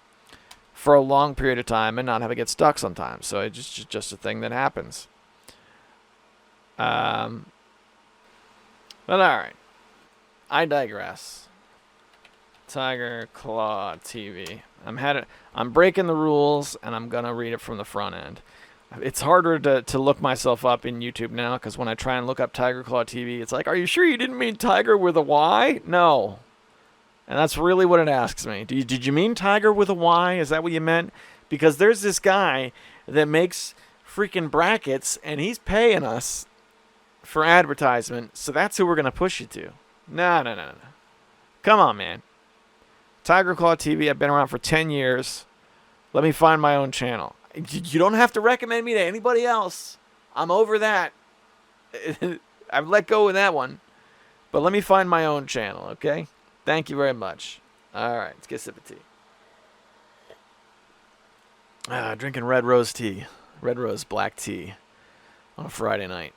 for a long period of time and not have it get stuck sometimes. So it's just a thing that happens. But all right. I digress. Tiger Claw TV. I'm breaking the rules, and I'm going to read it from the front end. It's harder to look myself up in YouTube now, because when I try and look up Tiger Claw TV, it's like, are you sure you didn't mean Tiger with a Y? No. And that's really what it asks me. Did you mean Tiger with a Y? Is that what you meant? Because there's this guy that makes freaking brackets, and he's paying us for advertisement, so that's who we're going to push you to. No. Come on, man. Tiger Claw TV, I've been around for 10 years. Let me find my own channel. You don't have to recommend me to anybody else. I'm over that. I've let go of that one. But let me find my own channel, okay? Thank you very much. All right, let's get a sip of tea. Drinking red rose tea. Red rose black tea on a Friday night.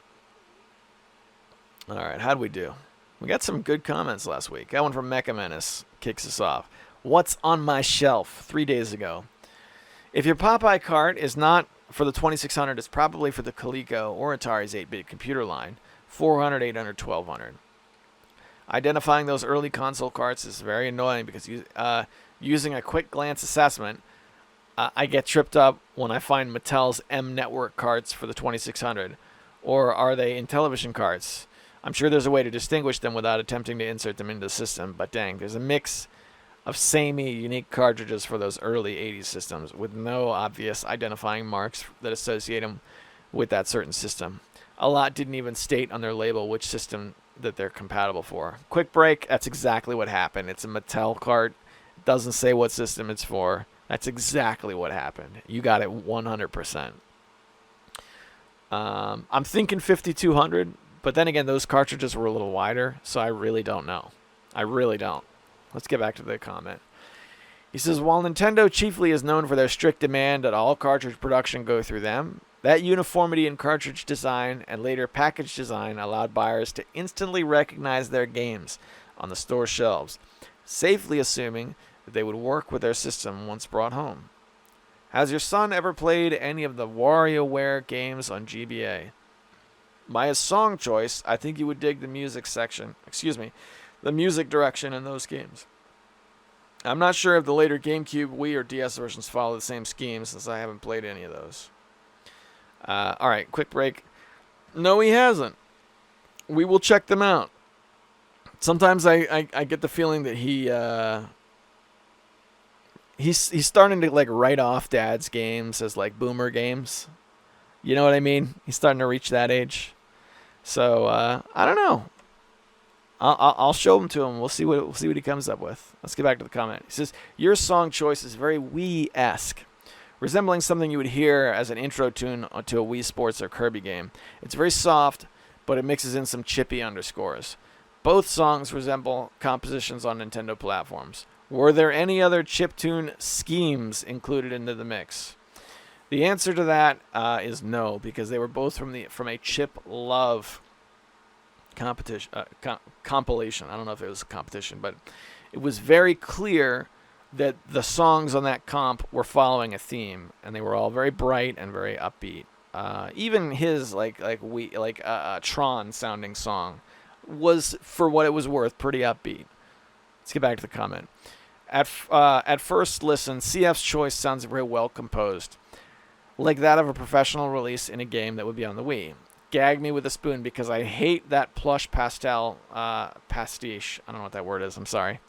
All right, how'd we do? We got some good comments last week. That one from Mecha Menace kicks us off. What's on my shelf 3 days ago? If your Popeye cart is not for the 2600, it's probably for the Coleco or Atari's 8-bit computer line, 400, 800, 1200. Identifying those early console carts is very annoying because using a quick glance assessment, I get tripped up when I find Mattel's M Network carts for the 2600. Or are they Intellivision carts? I'm sure there's a way to distinguish them without attempting to insert them into the system, but dang, there's a mix of samey, unique cartridges for those early 80s systems with no obvious identifying marks that associate them with that certain system. A lot didn't even state on their label which system that they're compatible for. Quick break, that's exactly what happened. It's a Mattel cart. It doesn't say what system it's for. That's exactly what happened. You got it 100%. I'm thinking 5200, but then again, those cartridges were a little wider, so I really don't know. I really don't. Let's get back to the comment. He says, while Nintendo chiefly is known for their strict demand that all cartridge production go through them, that uniformity in cartridge design and later package design allowed buyers to instantly recognize their games on the store shelves, safely assuming that they would work with their system once brought home. Has your son ever played any of the WarioWare games on GBA? By his song choice, I think you would dig the music section, the music direction in those games. I'm not sure if the later GameCube, Wii, or DS versions follow the same scheme since I haven't played any of those. Alright, quick break. No, he hasn't. We will check them out. Sometimes I get the feeling that he's starting to like write off Dad's games as like boomer games. You know what I mean? He's starting to reach that age. So I don't know. I'll show them to him. We'll see what he comes up with. Let's get back to the comment. He says, your song choice is very Wii-esque, resembling something you would hear as an intro tune to a Wii Sports or Kirby game. It's very soft, but it mixes in some chippy underscores. Both songs resemble compositions on Nintendo platforms. Were there any other chiptune schemes included into the mix? The answer to that is no, because they were both from a Chip Love compilation. I don't know if it was a competition, but it was very clear that the songs on that comp were following a theme, and they were all very bright and very upbeat. Even his Tron sounding song was, for what it was worth, pretty upbeat. Let's get back to the comment. At first listen, CF's choice sounds very well composed, like that of a professional release in a game that would be on the Wii. Gag me with a spoon because I hate that plush pastel pastiche. I don't know what that word is. I'm sorry.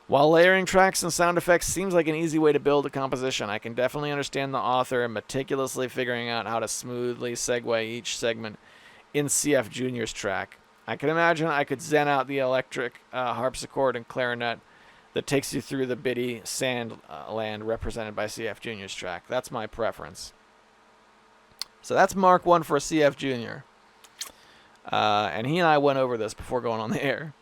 While layering tracks and sound effects seems like an easy way to build a composition, I can definitely understand the author meticulously figuring out how to smoothly segue each segment in CF Jr.'s track. I can imagine I could zen out the electric harpsichord and clarinet that takes you through the bitty sand land represented by CF Jr.'s track. That's my preference. So that's Mark 1 for CF Jr. And he and I went over this before going on the air.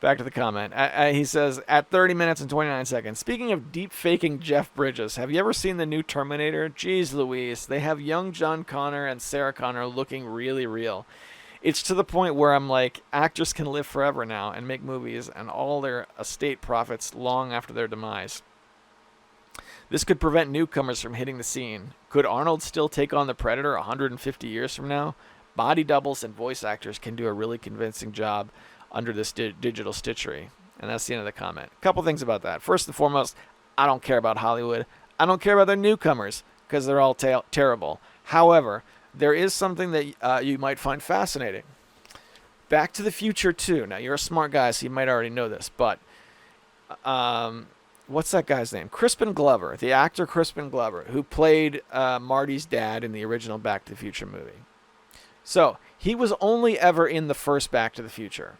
Back to the comment. He says, at 30 minutes and 29 seconds, speaking of deep faking Jeff Bridges, have you ever seen the new Terminator? Jeez Louise, they have young John Connor and Sarah Connor looking really real. It's to the point where I'm like, actors can live forever now and make movies and all their estate profits long after their demise. This could prevent newcomers from hitting the scene. Could Arnold still take on the Predator 150 years from now? Body doubles and voice actors can do a really convincing job under this digital stitchery. And that's the end of the comment. A couple things about that. First and foremost, I don't care about Hollywood. I don't care about their newcomers because they're all terrible. However, there is something that you might find fascinating. Back to the Future 2. Now, you're a smart guy, so you might already know this, but what's that guy's name? Crispin Glover, the actor Crispin Glover, who played Marty's dad in the original Back to the Future movie. So, he was only ever in the first Back to the Future.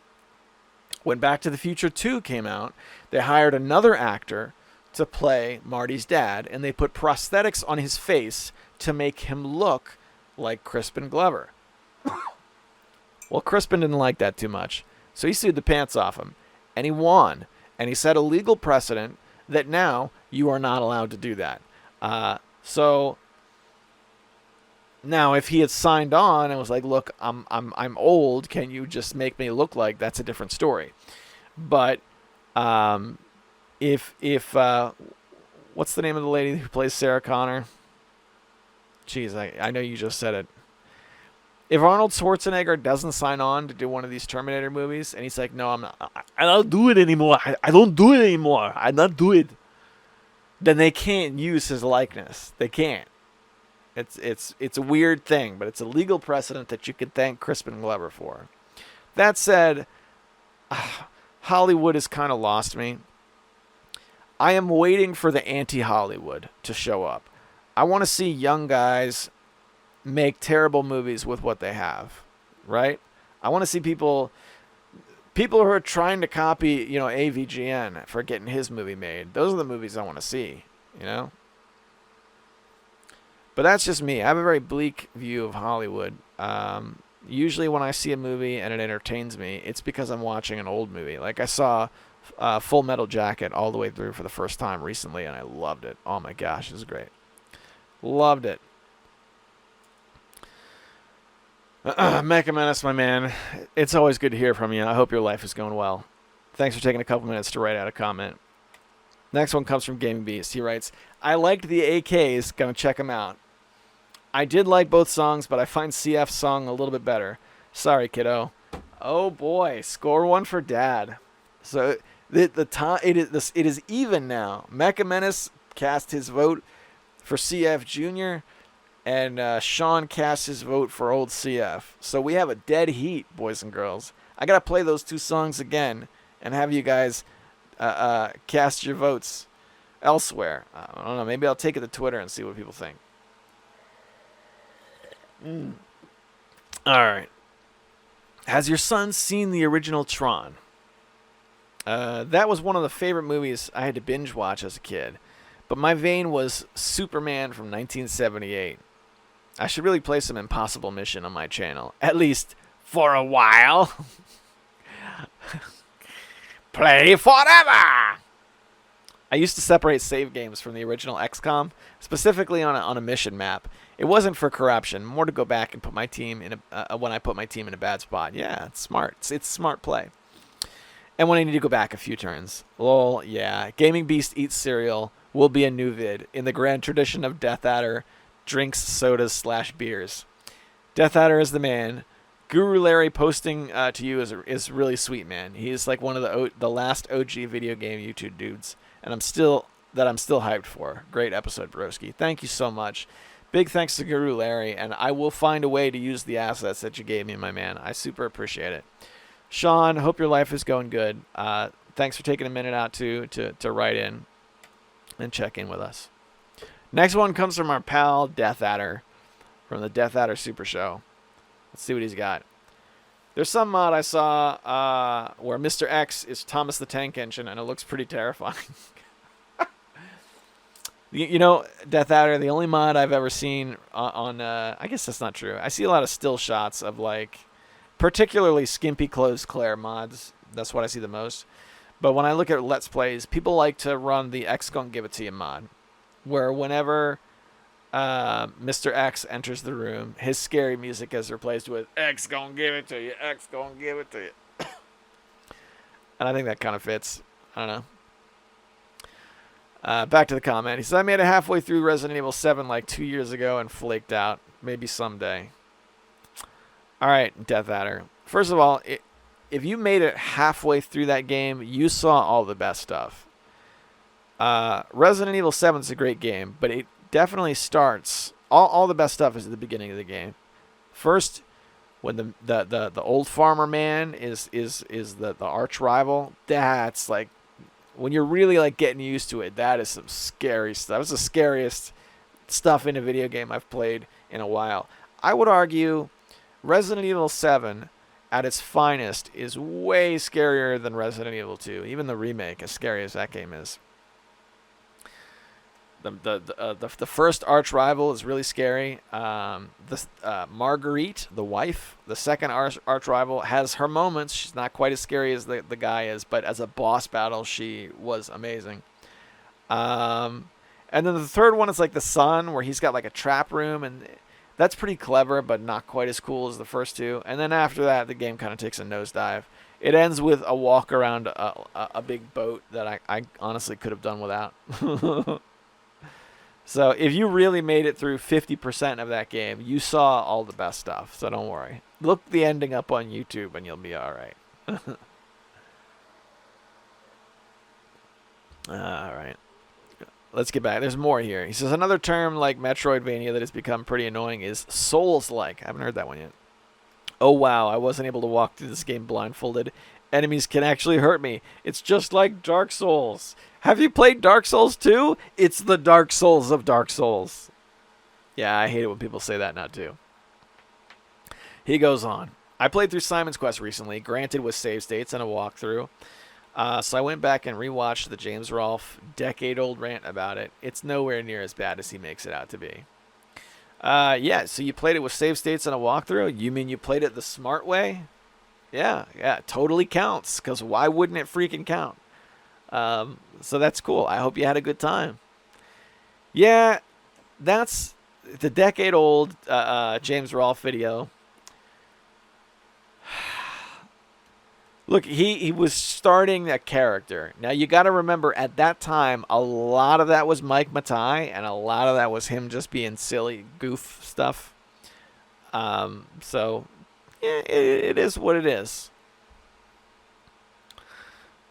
When Back to the Future 2 came out, they hired another actor to play Marty's dad, and they put prosthetics on his face to make him look like Crispin Glover. Well, Crispin didn't like that too much, so he sued the pants off him, and he won. And he set a legal precedent that now you are not allowed to do that. So now, if he had signed on and was like, "Look, I'm old. Can you just make me look like?" That's a different story. But if what's the name of the lady who plays Sarah Connor? Jeez, I know you just said it. If Arnold Schwarzenegger doesn't sign on to do one of these Terminator movies, and he's like, "No, I'm not. I don't do it anymore. I don't do it anymore. I not do it," then they can't use his likeness. They can't. It's a weird thing, but it's a legal precedent that you can thank Crispin Glover for. That said, Hollywood has kind of lost me. I am waiting for the anti-Hollywood to show up. I want to see young guys make terrible movies with what they have, right? I want to see people who are trying to copy, AVGN for getting his movie made. Those are the movies I want to see, But that's just me. I have a very bleak view of Hollywood. Usually when I see a movie and it entertains me, it's because I'm watching an old movie. Like I saw Full Metal Jacket all the way through for the first time recently, and I loved it. Oh my gosh, it was great. Loved it. Mecha Menace, my man. It's always good to hear from you. I hope your life is going well. Thanks for taking a couple minutes to write out a comment. Next one comes from Gaming Beast. He writes, I liked the AKs. Gonna check them out. I did like both songs, but I find CF's song a little bit better. Sorry, kiddo. Oh boy, score one for Dad. So it is even now. Mecha Menace cast his vote for CF Jr. and Sean cast his vote for old CF. So we have a dead heat, boys and girls. I gotta play those two songs again and have you guys cast your votes elsewhere. I don't know. Maybe I'll take it to Twitter and see what people think. All right. Has your son seen the original Tron? That was one of the favorite movies I had to binge watch as a kid. But my vein was Superman from 1978. I should really play some Impossible Mission on my channel. At least for a while. Play forever! I used to separate save games from the original XCOM, specifically on a mission map. It wasn't for corruption, more to go back and put my team in when I put my team in a bad spot. Yeah, it's smart. It's smart play. And when I need to go back a few turns. Lol, yeah. Gaming Beast Eats Cereal will be a new vid in the grand tradition of Death Adder drinks, sodas / beers. Death Adder is the man. Guru Larry posting to you is really sweet, man. He's like one of the last OG video game YouTube dudes, and I'm still hyped for. Great episode, broski. Thank you so much. Big thanks to Guru Larry, and I will find a way to use the assets that you gave me, my man. I super appreciate it. Sean, hope your life is going good. Thanks for taking a minute out to write in and check in with us. Next one comes from our pal Death Adder from the Death Adder Super Show. Let's see what he's got. There's some mod I saw where Mr. X is Thomas the Tank Engine, and it looks pretty terrifying. You know, Death Adder, the only mod I've ever seen on I guess that's not true. I see a lot of still shots of, like, particularly skimpy clothes Claire mods. That's what I see the most. But when I look at Let's Plays, people like to run the X Gon Give It To You mod, where whenever Mr. X enters the room, his scary music is replaced with X Gon Give It To You, X Gon Give It To You. And I think that kind of fits. I don't know. Back to the comment. He said, I made it halfway through Resident Evil 7 like 2 years ago and flaked out. Maybe someday. All right, Death Adder. First of all, if you made it halfway through that game, you saw all the best stuff. Resident Evil 7 is a great game, but it definitely starts. All the best stuff is at the beginning of the game. First, when the old farmer man is the arch rival, that's like, when you're really like getting used to it, that is some scary stuff. It's the scariest stuff in a video game I've played in a while. I would argue Resident Evil 7 at its finest is way scarier than Resident Evil 2. Even the remake, as scary as that game is. The first arch rival is really scary. Marguerite, the wife, the second arch rival, has her moments. She's not quite as scary as the guy is, but as a boss battle, she was amazing. And then the third one is like the son, where he's got like a trap room, and that's pretty clever, but not quite as cool as the first two. And then after that, the game kind of takes a nosedive. It ends with a walk around a big boat that I honestly could have done without. So if you really made it through 50% of that game, you saw all the best stuff. So don't worry. Look the ending up on YouTube and you'll be all right. All right. Let's get back. There's more here. He says another term like Metroidvania that has become pretty annoying is Souls-like. I haven't heard that one yet. Oh, wow. I wasn't able to walk through this game blindfolded. Enemies can actually hurt me. It's just like Dark Souls. Have you played Dark Souls 2? It's the Dark Souls of Dark Souls. Yeah, I hate it when people say that now too. He goes on. I played through Simon's Quest recently, granted with save states and a walkthrough. So I went back and rewatched the James Rolfe decade-old rant about it. It's nowhere near as bad as he makes it out to be. Yeah, so you played it with save states and a walkthrough? You mean you played it the smart way? Yeah, totally counts, because why wouldn't it freaking count? So that's cool. I hope you had a good time. Yeah, that's the decade-old James Rolfe video. Look, he was starting a character. Now, you got to remember, at that time, a lot of that was Mike Matai, and a lot of that was him just being silly goof stuff. So, yeah, it is what it is.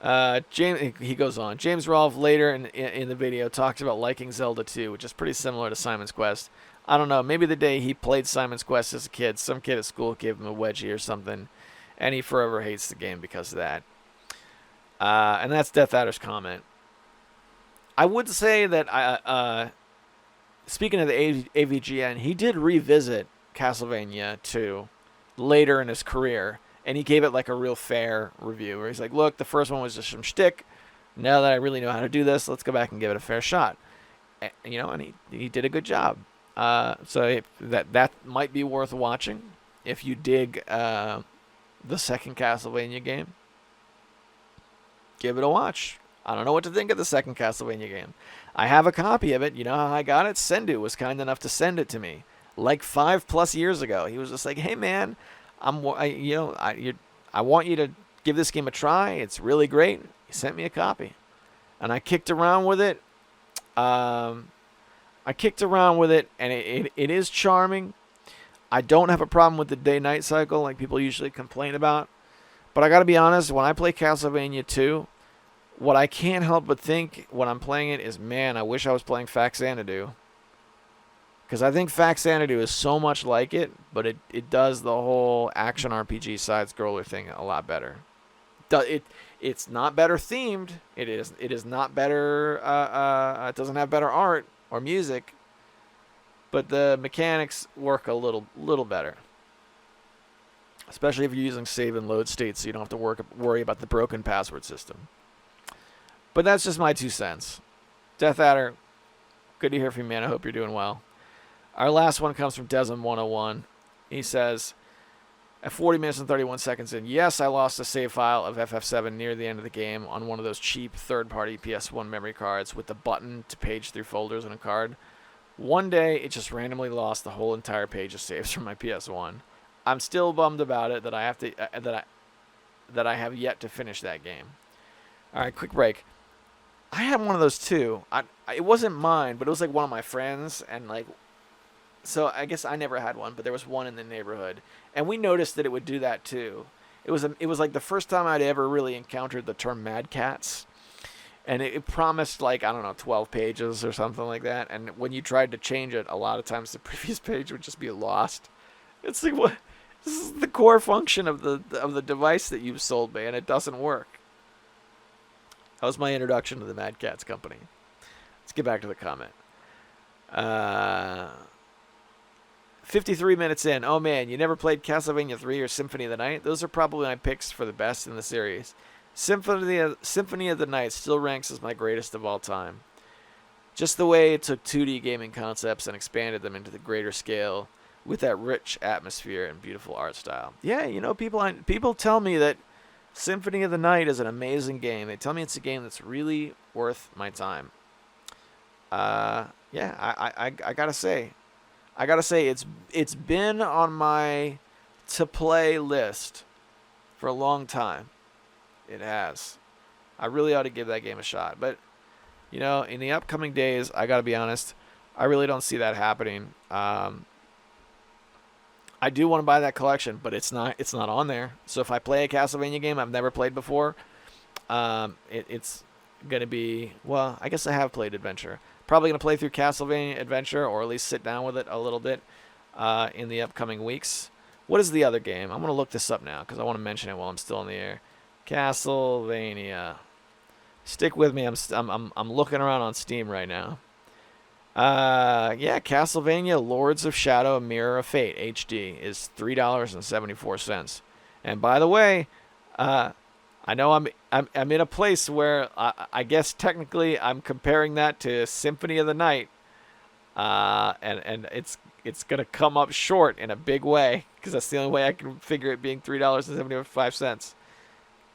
He goes on. James Rolfe later in the video talks about liking Zelda 2, which is pretty similar to Simon's Quest. I don't know. Maybe the day he played Simon's Quest as a kid, some kid at school gave him a wedgie or something, and he forever hates the game because of that. And that's Death Adder's comment. I would say that speaking of the AVGN, he did revisit Castlevania 2 later in his career. And he gave it like a real fair review where he's like, look, the first one was just some shtick. Now that I really know how to do this, let's go back and give it a fair shot. And he did a good job. So that might be worth watching if you dig the second Castlevania game. Give it a watch. I don't know what to think of the second Castlevania game. I have a copy of it. You know how I got it? Sendu was kind enough to send it to me like 5+ years ago. He was just like, hey, man, I want you to give this game a try. It's really great. He sent me a copy, and I kicked around with it. I kicked around with it, and it is charming. I don't have a problem with the day-night cycle like people usually complain about. But I got to be honest, when I play Castlevania 2, what I can't help but think when I'm playing it is, man, I wish I was playing Faxanadu. Because I think Faxanadu is so much like it, but it does the whole action RPG side-scroller thing a lot better. It's not better themed. It is not better. It doesn't have better art or music. But the mechanics work a little better. Especially if you're using save and load states, so you don't have to worry about the broken password system. But that's just my 2 cents. Death Adder, good to hear from you, man. I hope you're doing well. Our last one comes from Desm101. He says, at 40 minutes and 31 seconds in, yes, I lost a save file of FF7 near the end of the game on one of those cheap third-party PS1 memory cards with the button to page through folders on a card. One day, it just randomly lost the whole entire page of saves from my PS1. I'm still bummed about it that I have yet to finish that game. All right, quick break. I had one of those too. It wasn't mine, but it was like one of my friends, and like, so I guess I never had one, but there was one in the neighborhood, and we noticed that it would do that too. It was like the first time I'd ever really encountered the term Mad Cats. And it promised, like, I don't know, 12 pages or something like that. And when you tried to change it, a lot of times the previous page would just be lost. It's like, what? This is the core function of the device that you've sold me, and it doesn't work. That was my introduction to the Mad Cats company. Let's get back to the comment. 53 minutes in. Oh, man, you never played Castlevania 3 or Symphony of the Night? Those are probably my picks for the best in the series. Symphony of the Night still ranks as my greatest of all time. Just the way it took 2D gaming concepts and expanded them into the greater scale with that rich atmosphere and beautiful art style. Yeah, you know, people tell me that Symphony of the Night is an amazing game. They tell me it's a game that's really worth my time. I gotta say it's been on my to play list for a long time. It has. I really ought to give that game a shot. But, you know, in the upcoming days, I got to be honest, I really don't see that happening. I do want to buy that collection, but it's not on there. So if I play a Castlevania game I've never played before, it's going to be, well, I guess I have played Adventure. Probably going to play through Castlevania Adventure, or at least sit down with it a little bit in the upcoming weeks. What is the other game? I'm going to look this up now because I want to mention it while I'm still in the air. Castlevania. Stick with me. I'm looking around on Steam right now. Castlevania Lords of Shadow Mirror of Fate HD is $3.74. And by the way, I know I'm in a place where I guess technically I'm comparing that to Symphony of the Night, and it's gonna come up short in a big way because that's the only way I can figure it being $3.75.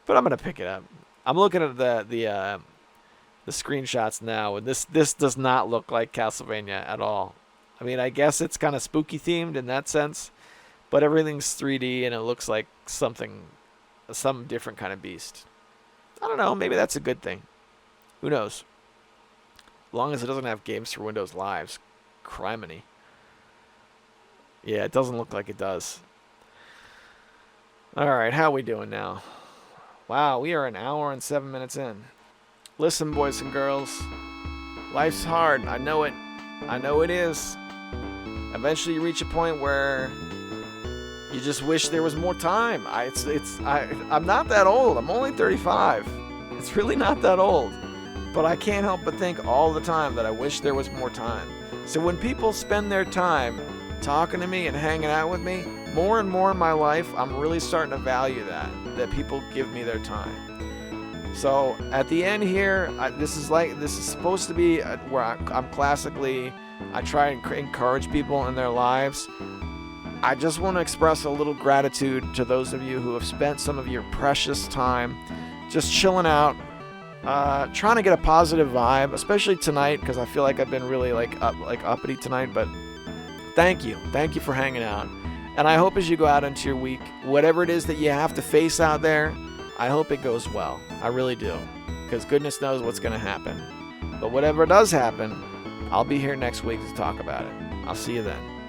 But I'm gonna pick it up. I'm looking at the screenshots now, and this does not look like Castlevania at all. I mean, I guess it's kind of spooky themed in that sense, but everything's 3D and it looks like some different kind of beast. I don't know. Maybe that's a good thing. Who knows? As long as it doesn't have games for Windows Lives. Criminy. Yeah, it doesn't look like it does. All right, how we doing now? Wow, we are an hour and 7 minutes in. Listen, boys and girls, life's hard. I know it. I know it is. Eventually you reach a point where you just wish there was more time. I'm not that old. I'm only 35. It's really not that old. But I can't help but think all the time that I wish there was more time. So when people spend their time talking to me and hanging out with me, more and more in my life, I'm really starting to value that people give me their time. So at the end here, this is supposed to be where I'm classically, I try and encourage people in their lives. I just want to express a little gratitude to those of you who have spent some of your precious time just chilling out, trying to get a positive vibe, especially tonight, because I feel like I've been really uppity tonight. But thank you for hanging out, and I hope as you go out into your week, whatever it is that you have to face out there, I hope it goes well. I really do, because goodness knows what's going to happen. But whatever does happen, I'll be here next week to talk about it. I'll see you then.